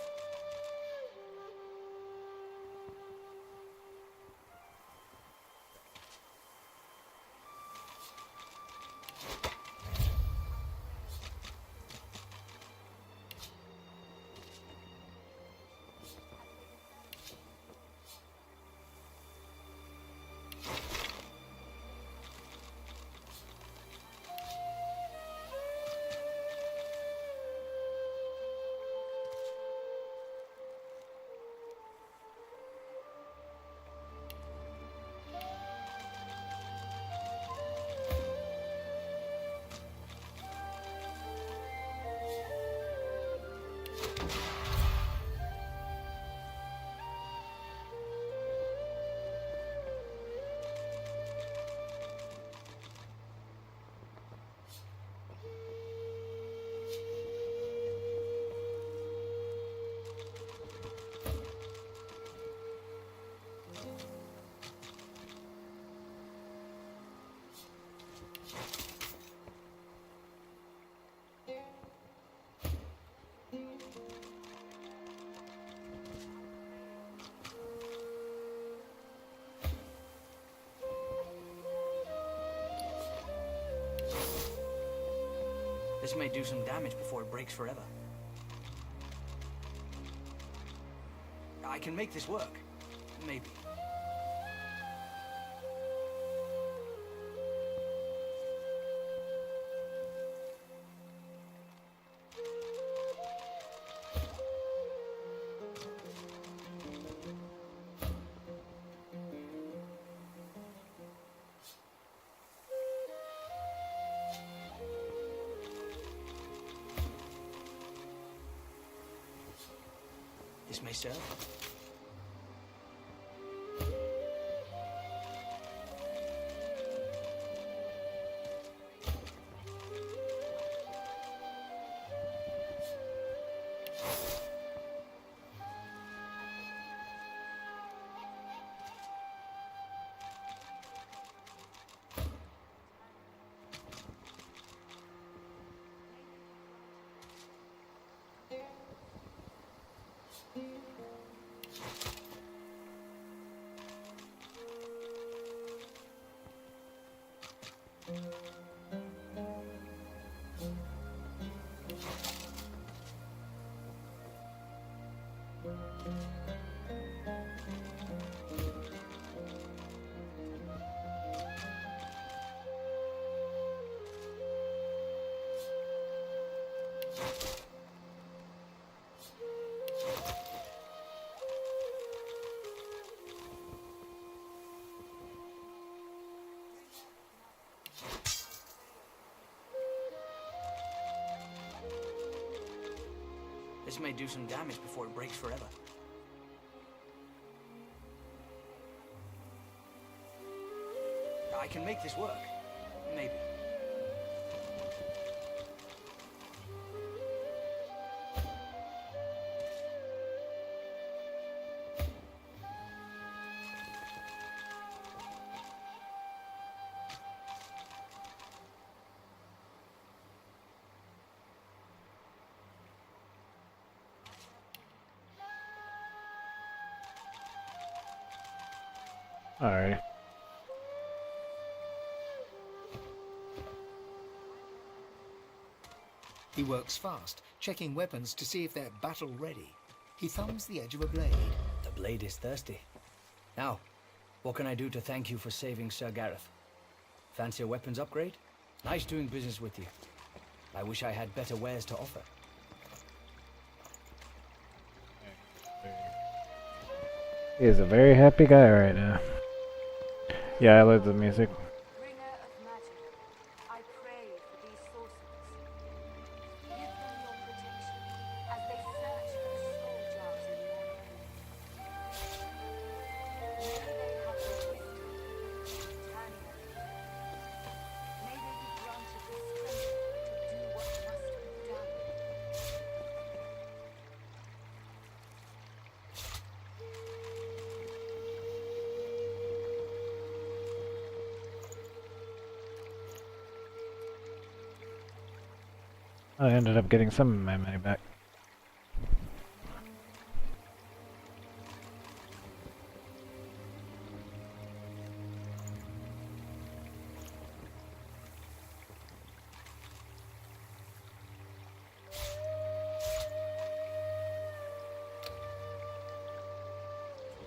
This may do some damage before it breaks forever. I can make this work. Maybe. This may serve. This may do some damage before it breaks forever. I can make this work. Maybe. Alrighty. He works fast, checking weapons to see if they're battle-ready. He thumbs the edge of a blade. The blade is thirsty. Now, what can I do to thank you for saving Sir Gareth? Fancy a weapons upgrade? Nice doing business with you. I wish I had better wares to offer. He is a very happy guy right now. Yeah, I love the music. Bringer of magic, I pray for these sorcerers. Give them your protection as they search for the soul jars in your name. May they have the wisdom to return them here. May they be granted the strength to do what must be done. I ended up getting some of my money back.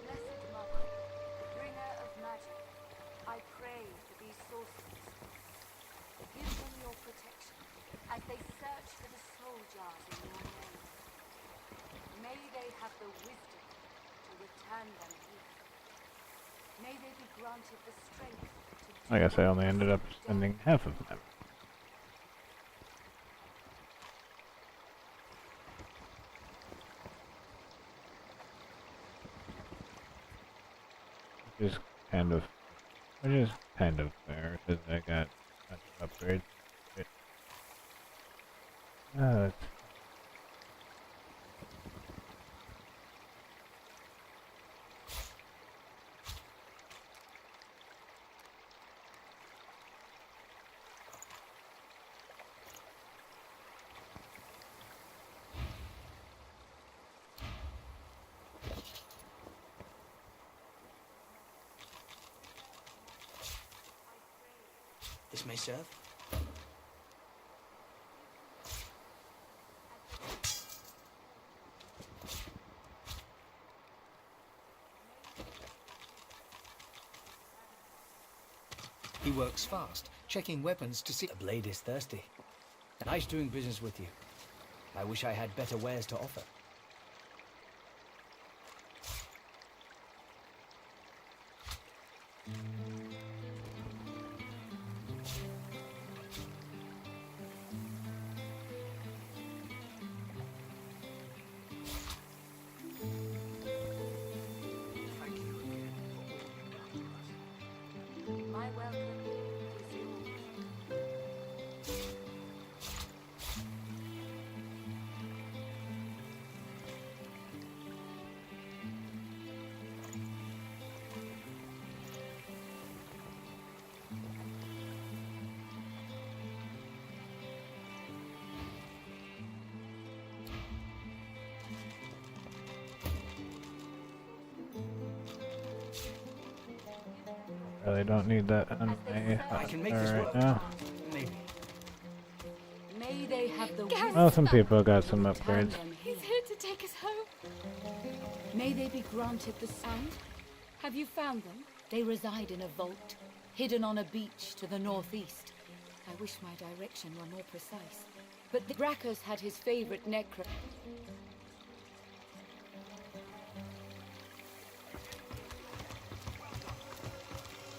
Blessed Mother, bringer of magic, I pray for these sorcerers. Give them your protection as they search for the soul jars in your name. May they have the wisdom to return them here. May they be granted the strength to do I guess I only what ended up must be done. spending half of them. Which is kind of fair, because I got a bunch of upgrades. That's This may serve. He works fast, checking weapons to see. The blade is thirsty. Nice doing business with you. I wish I had better wares to offer. My welcome is yours. really don't need that on my I can make this right work. now. Maybe. May they have the Well, some wisdom people got some to return upgrades. them here. He's here to take us home. May they be granted the sound. Have you found them? They reside in a vault, hidden on a beach to the northeast. I wish my direction were more precise. But the Bracchus had his favorite necro.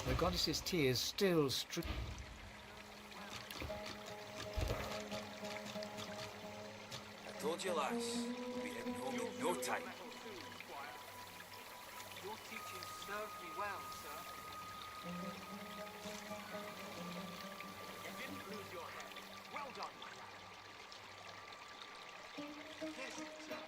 The goddess's tears still stream. I told you, lass, we'll be heading home in no time. Your teaching served me well, sir. You didn't lose your head. Well done, my lad. Yes, sir.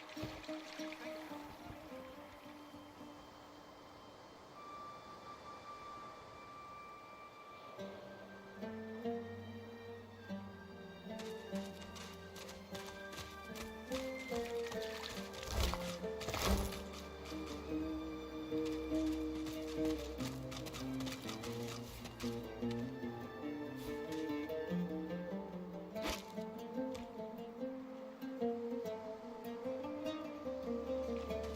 Thank you.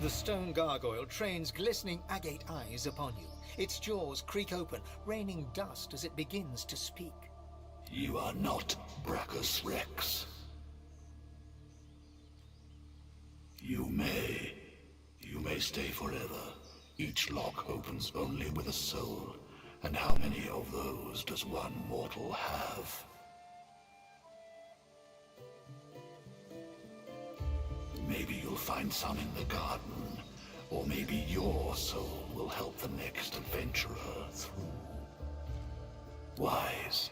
The stone gargoyle trains glistening agate eyes upon you. Its jaws creak open, raining dust as it begins to speak. You are not Brachus Rex. You may stay forever. Each lock opens only with a soul. And how many of those does one mortal have? Maybe you'll find some in the garden, or maybe your soul will help the next adventurer through. Wise.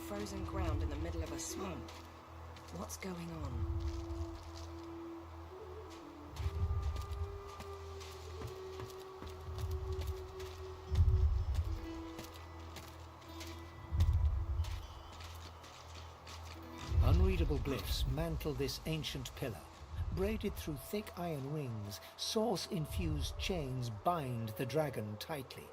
Frozen ground in the middle of a swamp. What's going on? Unreadable glyphs mantle this ancient pillar. Braided through thick iron rings, source-infused chains bind the dragon tightly.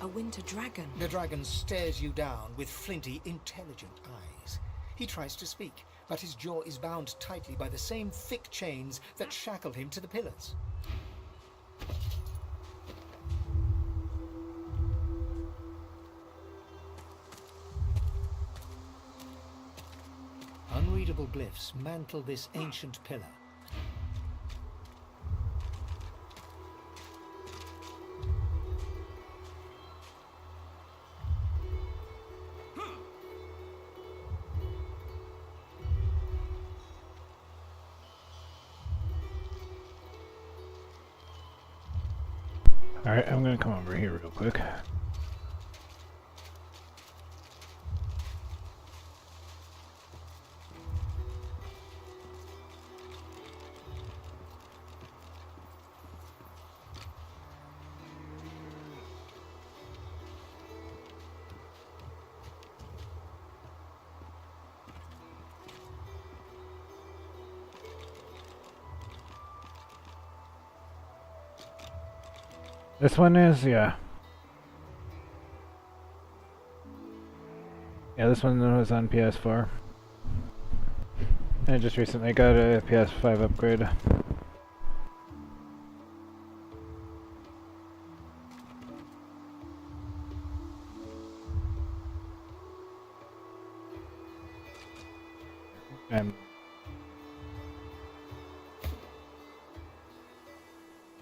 A winter dragon. The dragon stares you down with flinty, intelligent eyes. He tries to speak, but his jaw is bound tightly by the same thick chains that shackle him to the pillars. Unreadable glyphs mantle this ancient pillar. Alright, I'm gonna come over here real quick. This one is, yeah. Yeah, this one was on PS4. I just recently got a PS5 upgrade.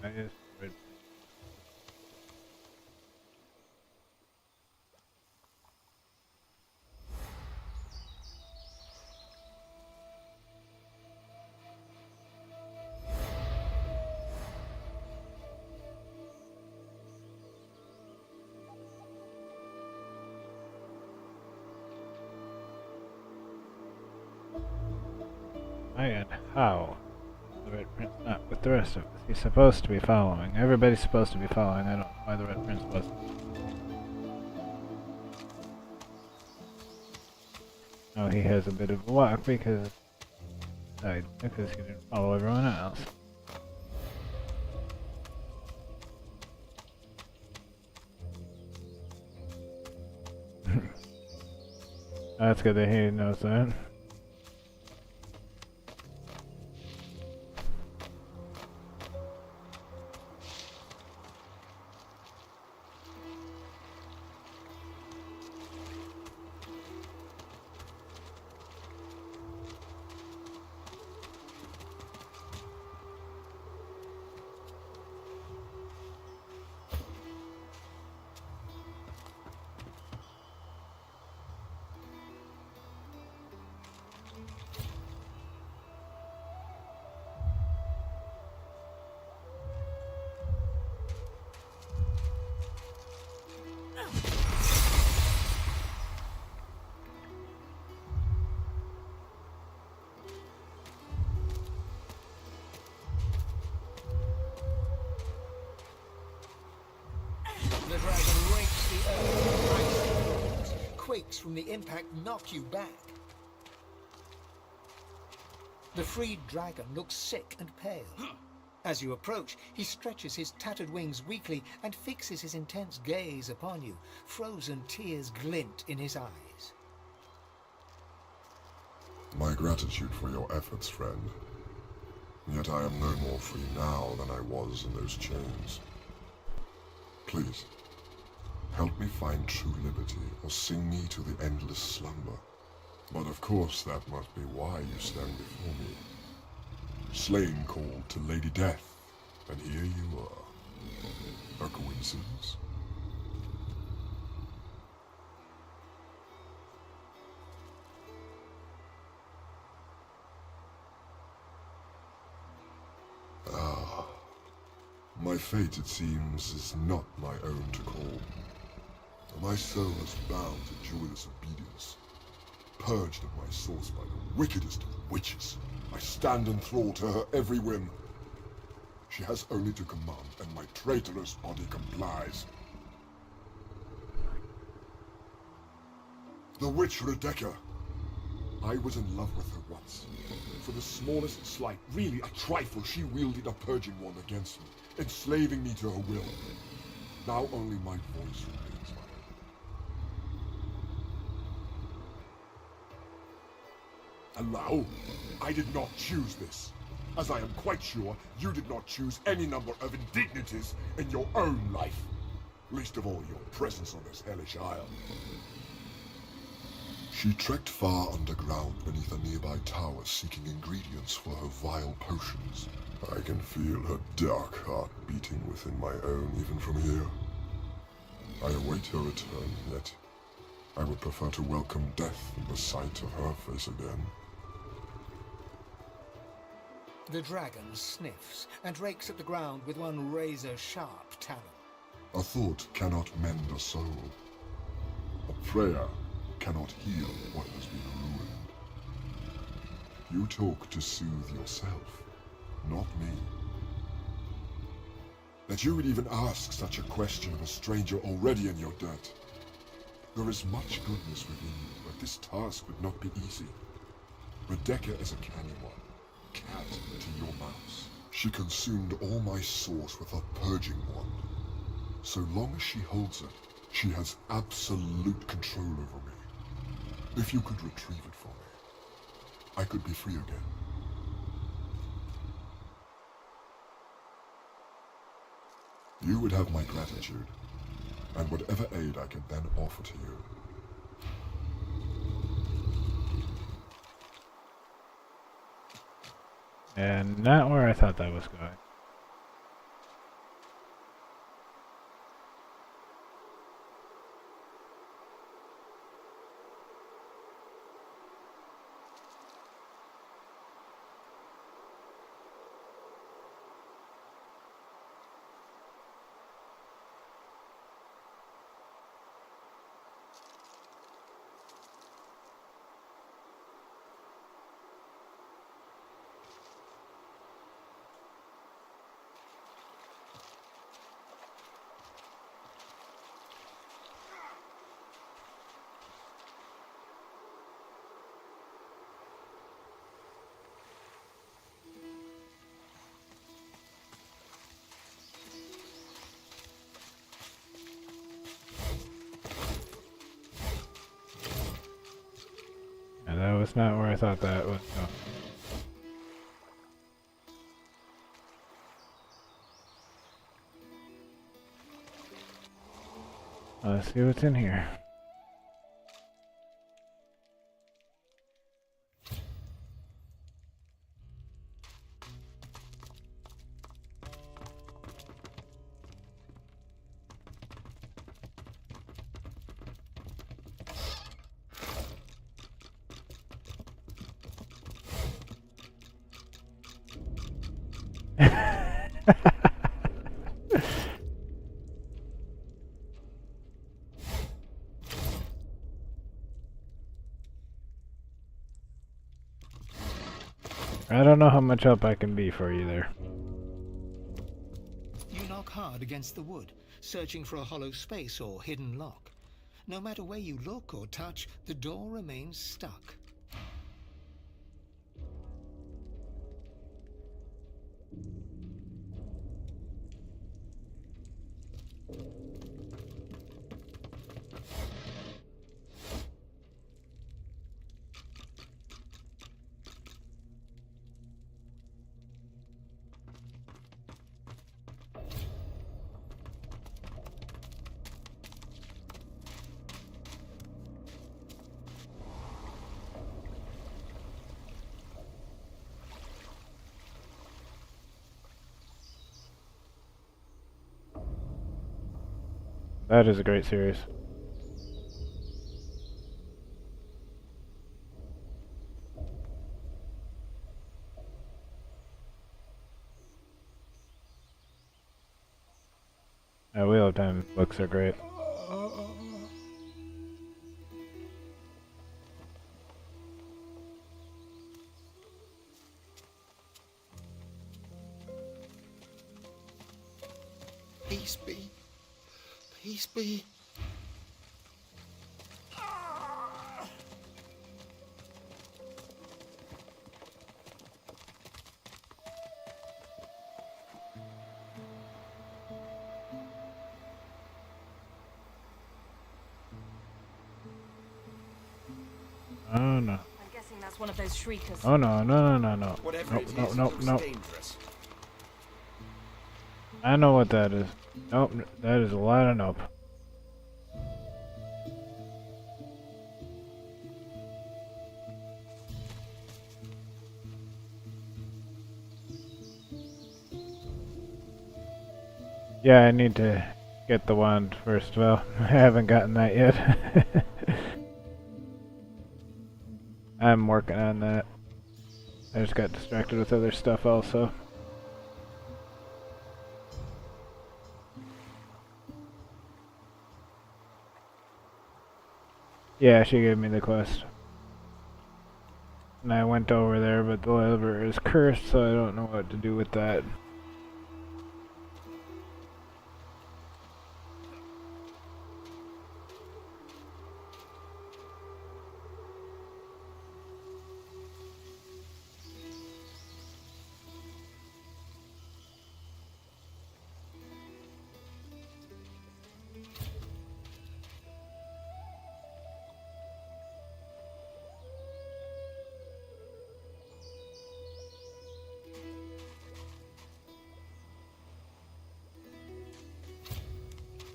I just read. And how? The Red Prince not with the rest of us. He's supposed to be following. Everybody's supposed to be following. I don't know why the Red Prince wasn't. Oh, he has a bit of a walk because he didn't follow everyone else. That's good that he knows that. sparks from the impact knock you back. The freed dragon looks sick and pale. As you approach, he stretches his tattered wings weakly and fixes his intense gaze upon you. Frozen tears glint in his eyes. My gratitude for your efforts, friend. Yet I am no more free now than I was in those chains. Please, help me find true liberty, or sing me to the endless slumber. But of course that must be why you stand before me. Slain called to Lady Death, and here you are. A coincidence? Ah, my fate, it seems, is not my own to call. My soul is bound to joyless obedience. Purged of my source by the wickedest of witches, I stand in thrall to her every whim. She has only to command, and my traitorous body complies. The witch Rebecca. I was in love with her once. For the smallest slight, really a trifle, she wielded a purging wand against me, enslaving me to her will. Now only my voice remains mine. And now, I did not choose this, as I am quite sure you did not choose any number of indignities in your own life, least of all your presence on this hellish isle. She trekked far underground beneath a nearby tower seeking ingredients for her vile potions. I can feel her dark heart beating within my own even from here. I await her return, yet I would prefer to welcome death in the sight of her face again. The dragon sniffs and rakes at the ground with one razor-sharp talon. A thought cannot mend a soul. A prayer cannot heal what has been ruined. You talk to soothe yourself, not me. That you would even ask such a question of a stranger already in your debt. There is much goodness within you, but this task would not be easy. Rebecca is a canny one. Cat to your mouse. She consumed all my source with her purging wand. So long as she holds it, she has absolute control over me. If you could retrieve it for me, I could be free again. You would have my gratitude, and whatever aid I can then offer to you. And not where I thought that was going. And that was not where I thought that was going. Let's see what's in here. I don't know how much help I can be for you there. You knock hard against the wood, searching for a hollow space or hidden lock. No matter where you look or touch, the door remains stuck. That is a great series. Wheel of Time books are great. Peace be. Peace be. Oh no. I'm guessing that's one of those shriekers. Oh no, no, no, no, no. Whatever Nope, it nope, is, nope, it looks nope. dangerous. I know what that is. Nope, that is a lot of nope. Yeah, I need to get the wand first of all. I haven't gotten that yet. I'm working on that. I just got distracted with other stuff also. Yeah, she gave me the quest. And I went over there, but the lever is cursed, so I don't know what to do with that.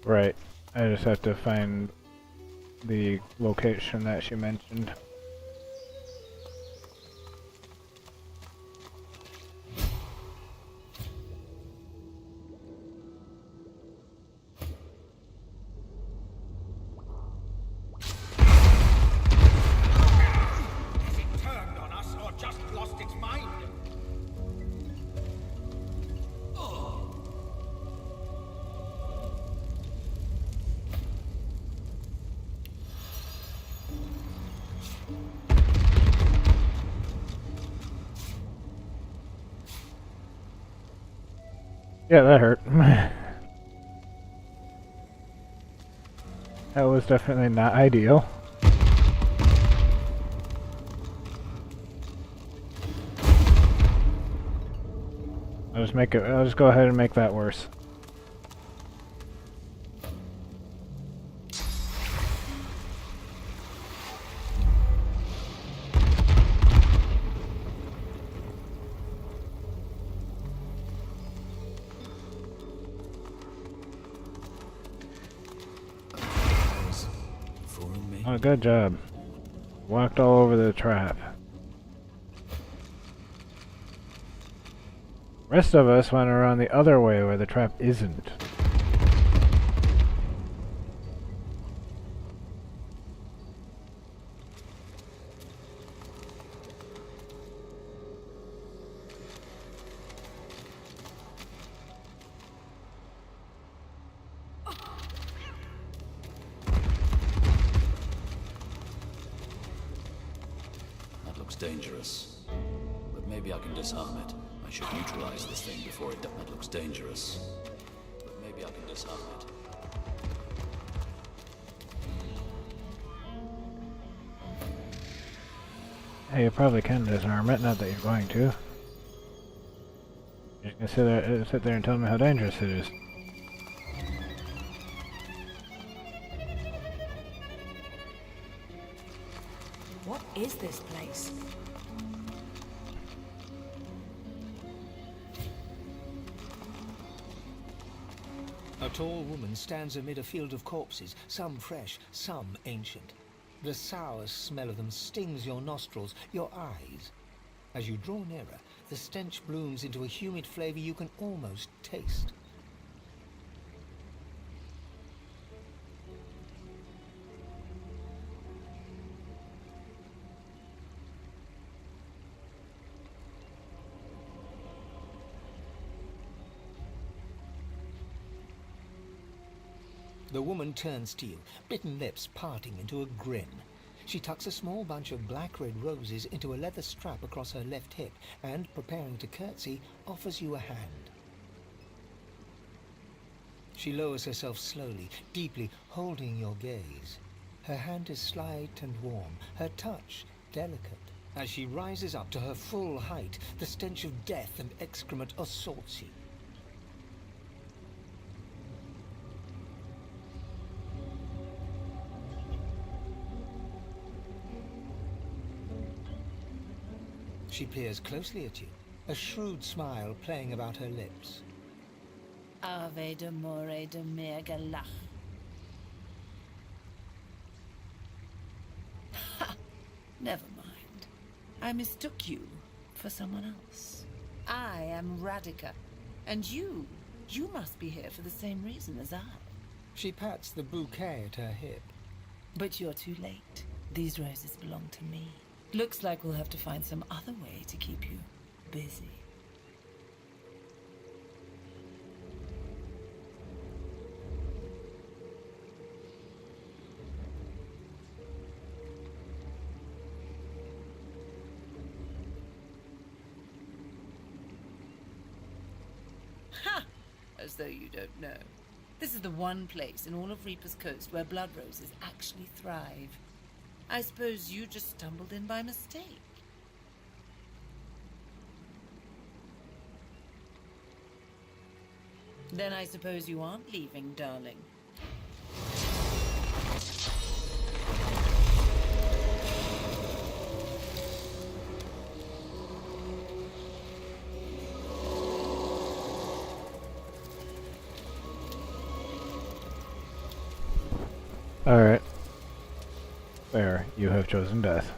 Right. I just have to find the location that she mentioned. Has it turned on us or just lost its mind? Yeah, that hurt. That was definitely not ideal. I'll just go ahead and make that worse. Oh, good job. Walked all over the trap. Rest of us went around the other way where the trap isn't. That looks dangerous. But maybe I can disarm it. I should neutralize this thing before it does. That looks dangerous. But maybe I can disarm it. Hey, you probably can disarm it, not that you're going to. You're just gonna sit there and tell me how dangerous it is. What is this place? A tall woman stands amid a field of corpses, some fresh, some ancient. The sour smell of them stings your nostrils, your eyes. As you draw nearer, the stench blooms into a humid flavor you can almost taste. The woman turns to you, bitten lips parting into a grin. She tucks a small bunch of black-red roses into a leather strap across her left hip and, preparing to curtsy, offers you a hand. She lowers herself slowly, deeply, holding your gaze. Her hand is slight and warm, her touch delicate. As she rises up to her full height, the stench of death and excrement assaults you. She peers closely at you, a shrewd smile playing about her lips. Ave de more de mergalach. Ha! Never mind. I mistook you for someone else. I am Radica, and you must be here for the same reason as I. She pats the bouquet at her hip. But you're too late. These roses belong to me. Looks like we'll have to find some other way to keep you busy. Ha! As though you don't know. This is the one place in all of Reaper's Coast where blood roses actually thrive. I suppose you just stumbled in by mistake. Then I suppose you aren't leaving, darling. Alright. Fair, you have chosen death.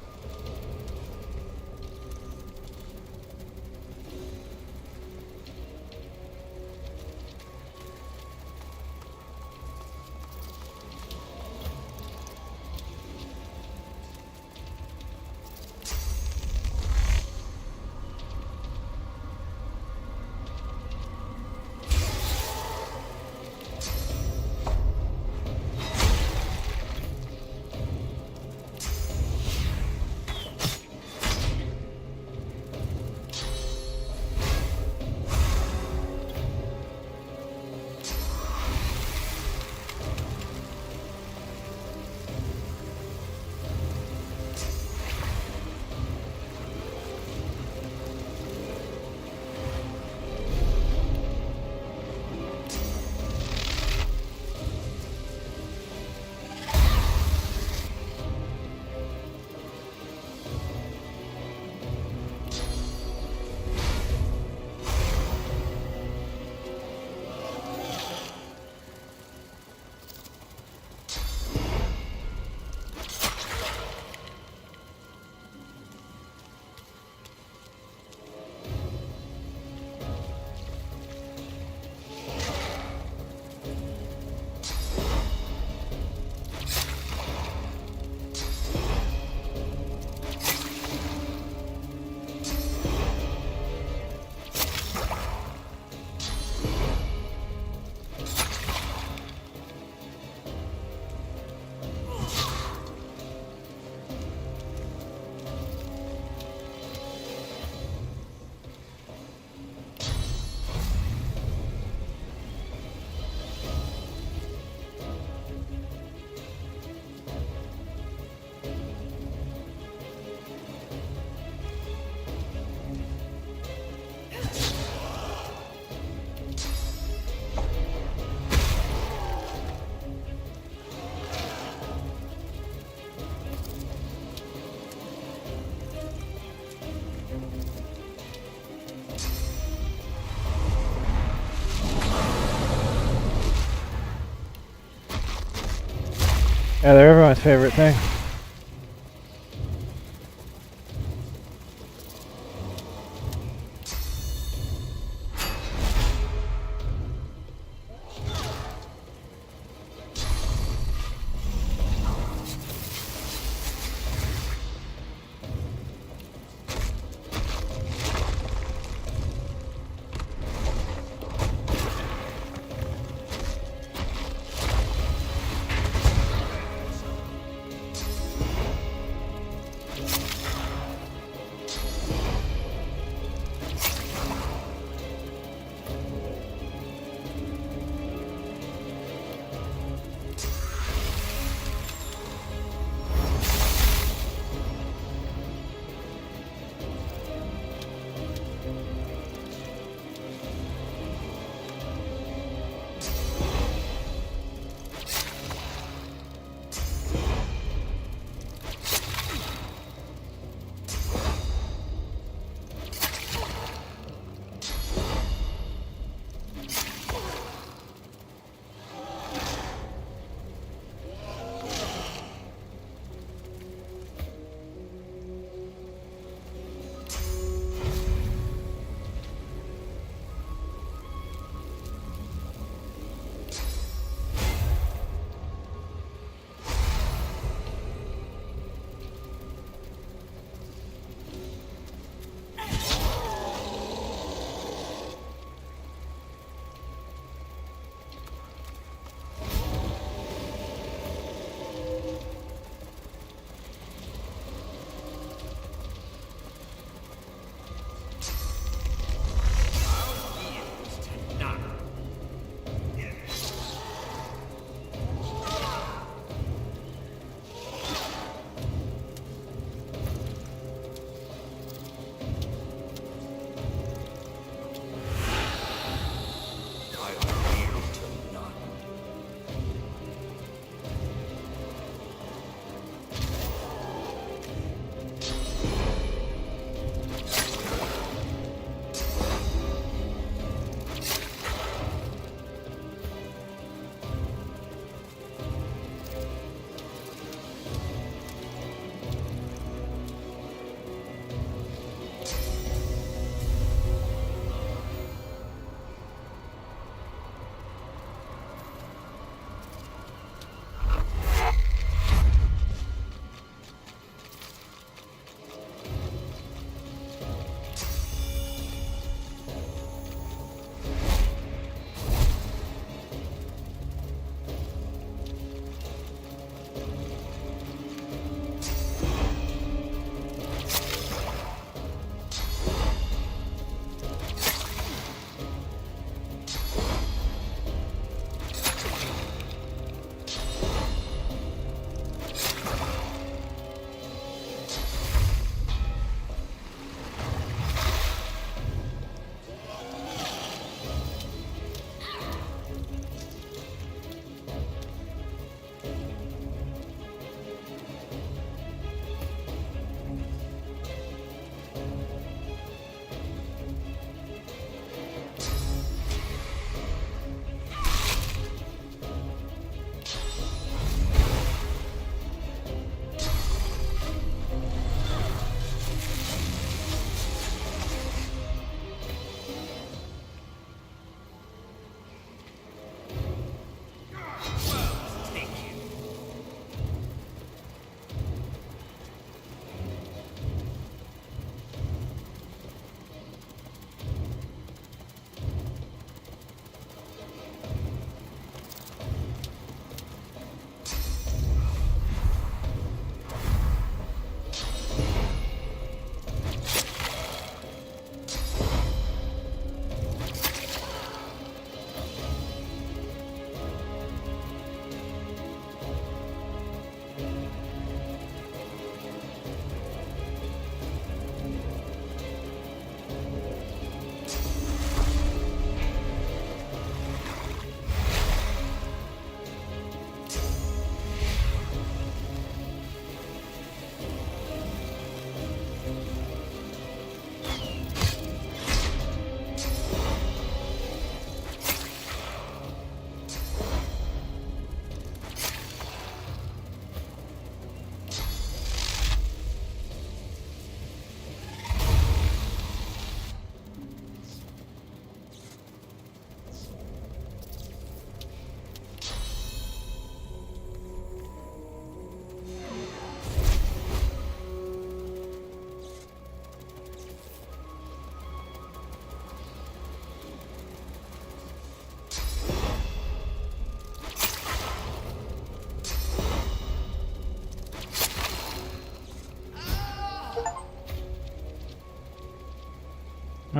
Yeah, they're everyone's favorite thing.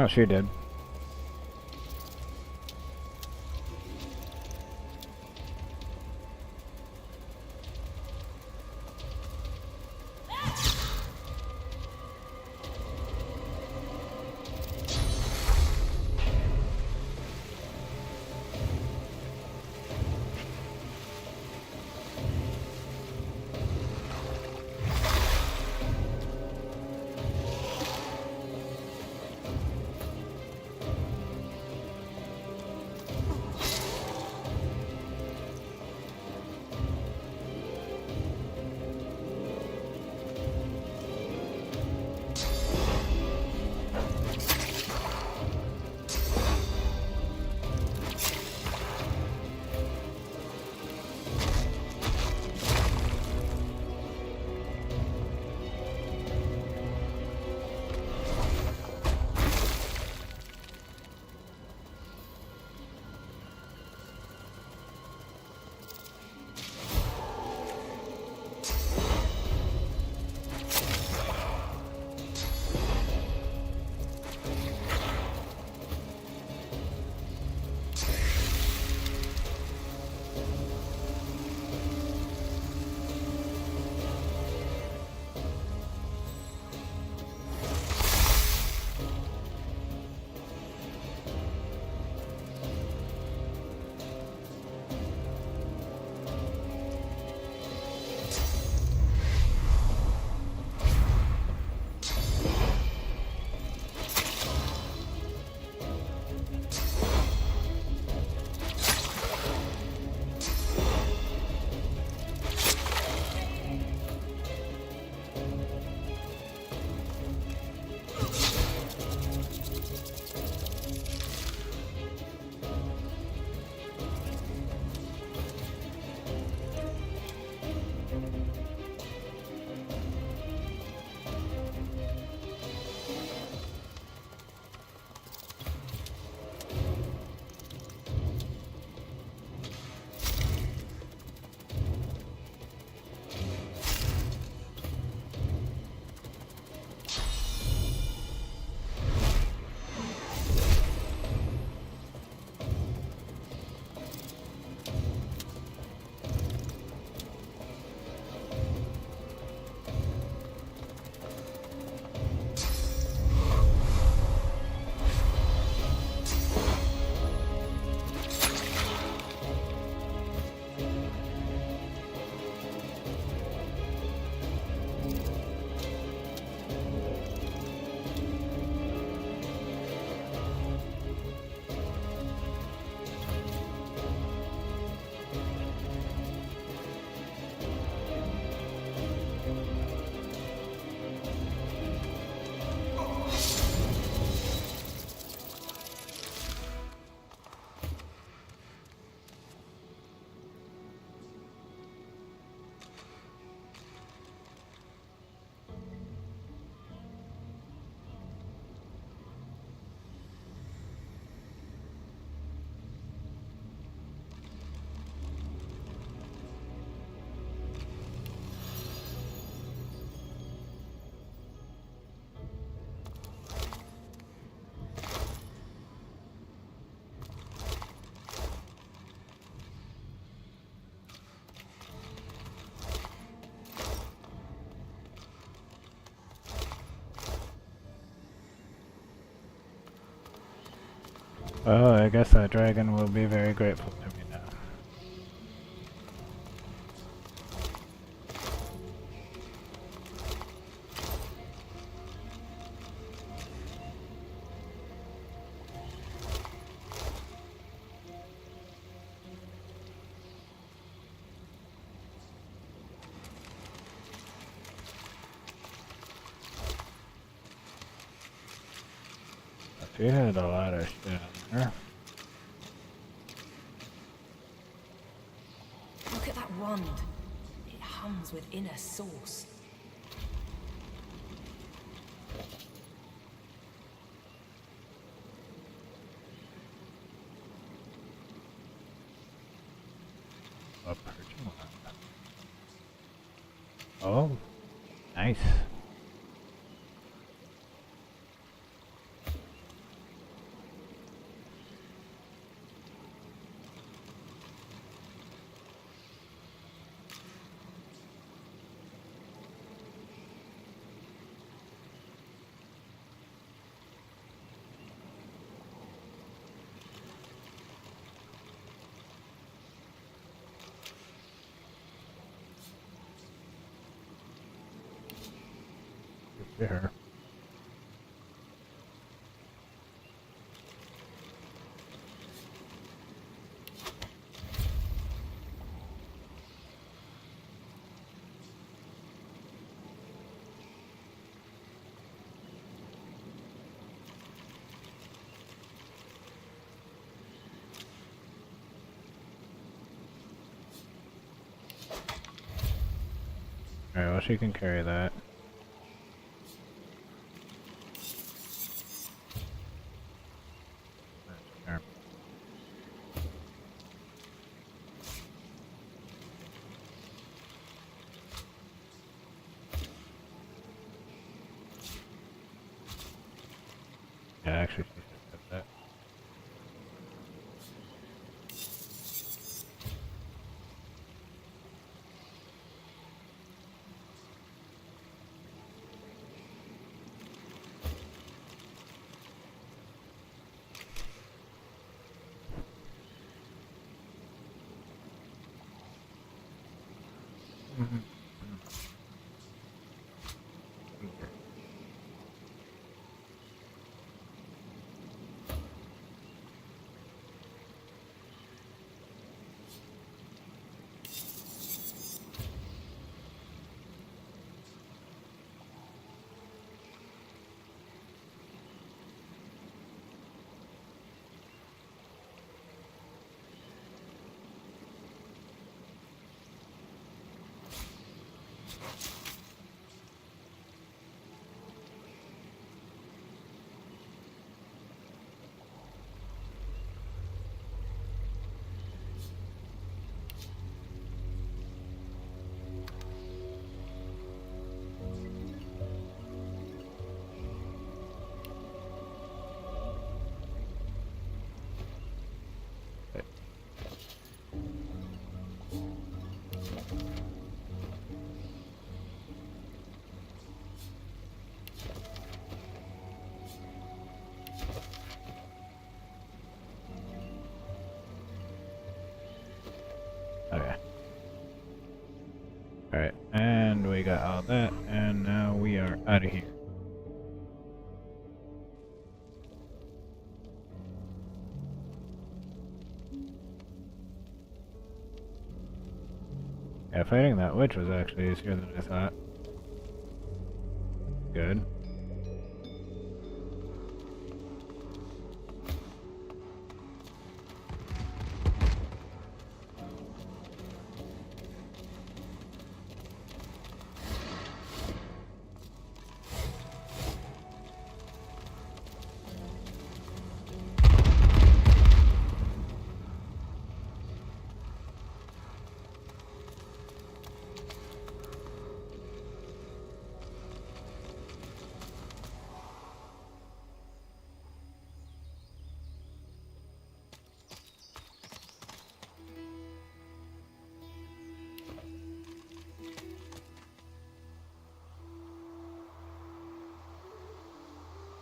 Oh, she did. Oh, I guess that dragon will be very grateful to me now. She had a lot of shit on her. Look at that wand. It hums with inner source. A perching wand. Oh, nice. to her. Alright, well she can carry that. There. Yeah, actually she should have that. Okay. Alright, and we got all that, and now we are out of here. Yeah, fighting that witch was actually easier than I thought. Good.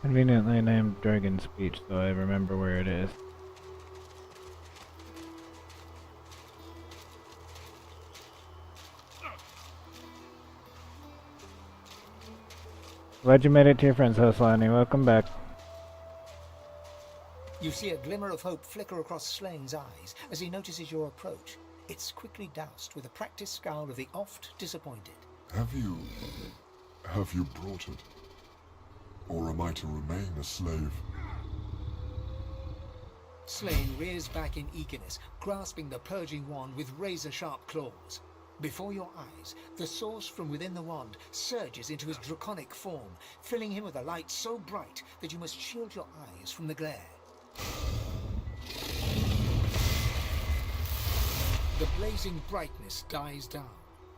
Conveniently named Dragon Speech, so I remember where it is. Glad you made it to your friend's house, Lonnie. Welcome back. You see a glimmer of hope flicker across Slane's eyes as he notices your approach. It's quickly doused with a practiced scowl of the oft disappointed. Have you brought it? Or am I to remain a slave? Slane rears back in eagerness, grasping the purging wand with razor-sharp claws. Before your eyes, the source from within the wand surges into his draconic form, filling him with a light so bright that you must shield your eyes from the glare. The blazing brightness dies down.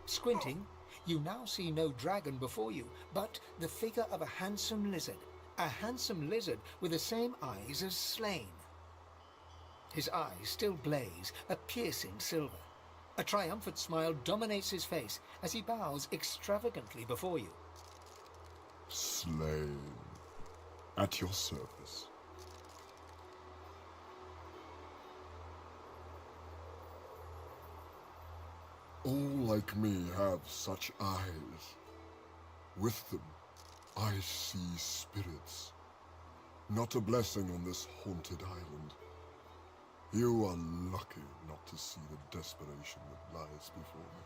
Squinting, you now see no dragon before you, but the figure of a handsome lizard. A handsome lizard with the same eyes as Slane. His eyes still blaze, a piercing silver. A triumphant smile dominates his face as he bows extravagantly before you. Slane, at your service. All like me have such eyes. With them, I see spirits. Not a blessing on this haunted island. You are lucky not to see the desperation that lies before me.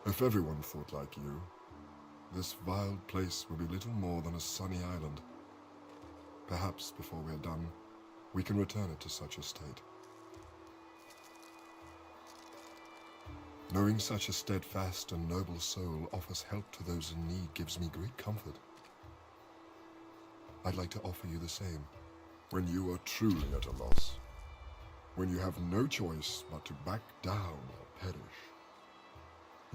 If everyone thought like you, this vile place will be little more than a sunny island. Perhaps before we are done, we can return it to such a state. Knowing such a steadfast and noble soul offers help to those in need gives me great comfort. I'd like to offer you the same. When you are truly at a loss, when you have no choice but to back down or perish,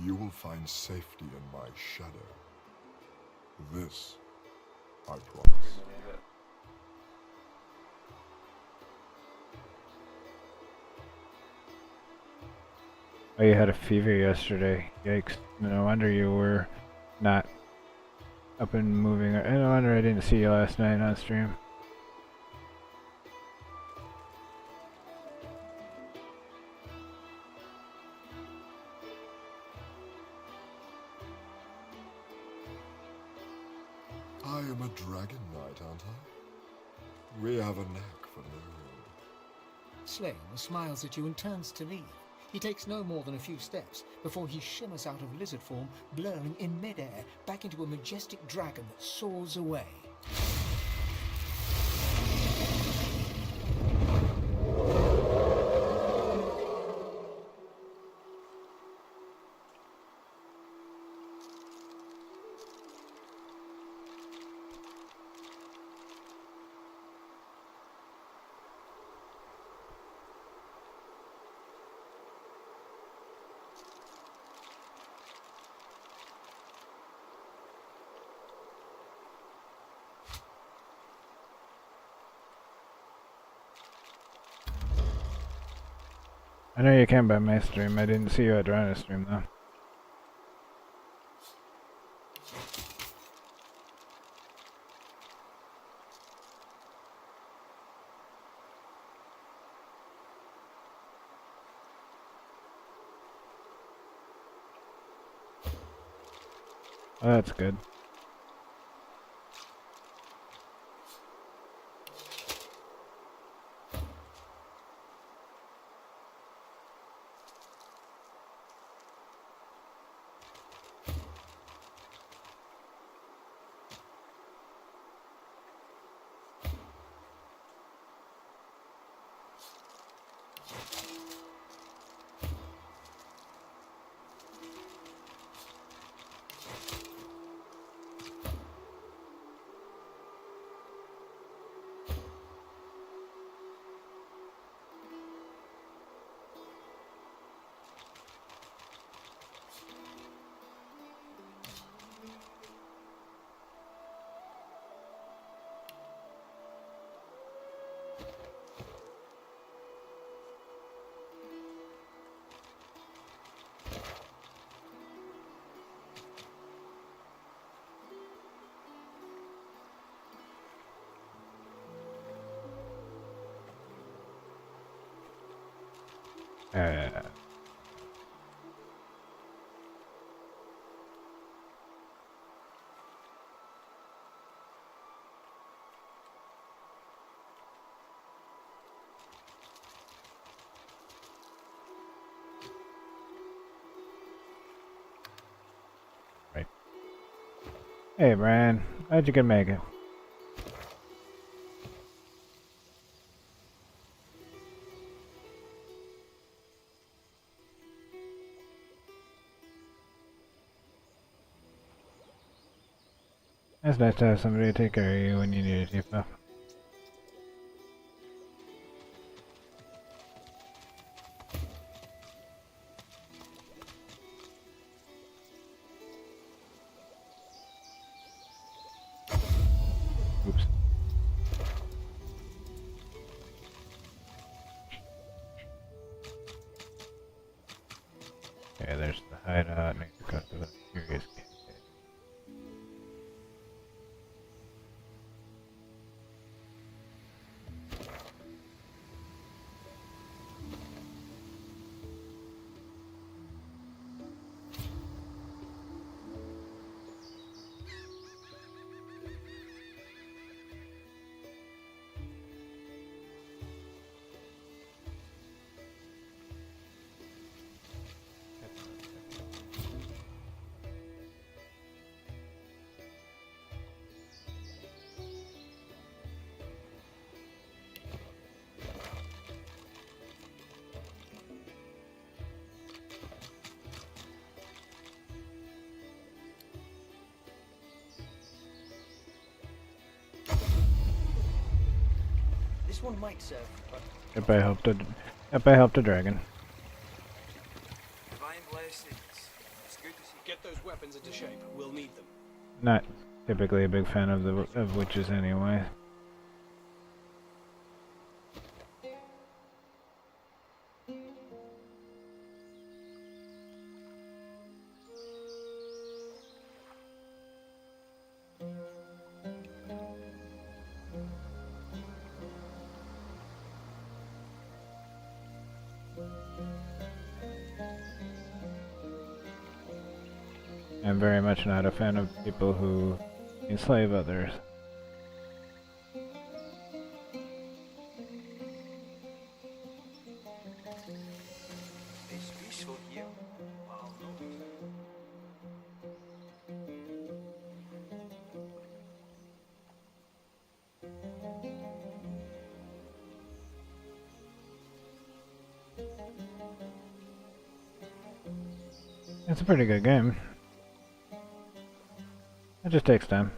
you will find safety in my shadow. This, I promise. Oh, you had a fever yesterday. Yikes. No wonder you were not up and moving. No wonder I didn't see you last night on stream. I am a dragon knight, aren't I? We have a knack for luring. Slain smiles at you and turns to leave. He takes no more than a few steps before he shimmers out of lizard form, blurring in midair back into a majestic dragon that soars away. I know you came by my stream. I didn't see you at Rana's stream though. Oh, that's good. Uh, right. Hey, Brian. How'd you make it? It's nice to have somebody to take care of you when you need it, Tifa. Oops. Okay, there's the hideout. Need to go to the curious cave. This one might serve, but... Yep, I helped a dragon. Divine blessings. It's good to see. Get those weapons into shape. We'll need them. Not typically a big fan of witches anyway. I'm very much not a fan of people who enslave others. It's peaceful here. Wow, It's a pretty good game. It just takes time.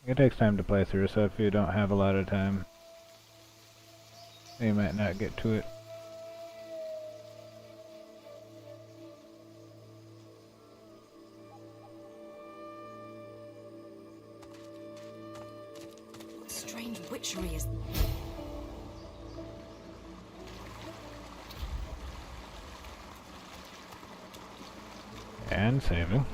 It takes time to play through, so if you don't have a lot of time, you might not get to it. What strange witchery is... And saving.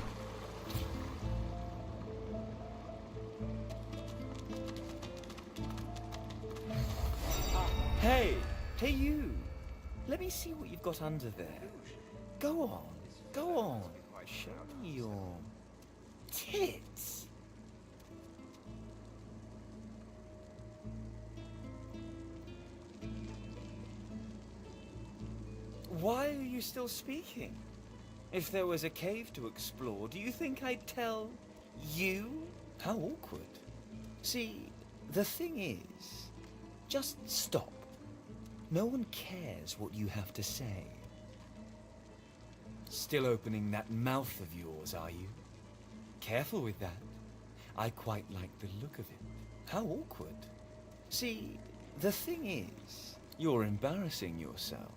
Hey! Hey you! Let me see what you've got under there. Go on. Go on. Show me your... tits! Why are you still speaking? If there was a cave to explore, do you think I'd tell you? How awkward. See, the thing is, just stop. No one cares what you have to say. Still opening that mouth of yours, are you? Careful with that. I quite like the look of it. How awkward. See, the thing is, you're embarrassing yourself.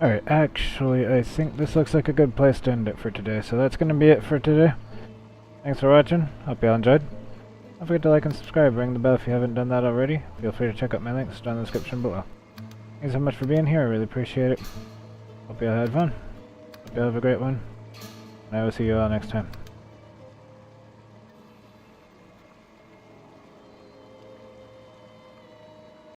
Alright, actually, I think this looks like a good place to end it for today, so that's going to be it for today. Thanks for watching, hope you all enjoyed. Don't forget to like and subscribe, ring the bell if you haven't done that already. Feel free to check out my links down in the description below. Thanks so much for being here, I really appreciate it. Hope you all had fun. Hope you all have a great one. And I will see you all next time.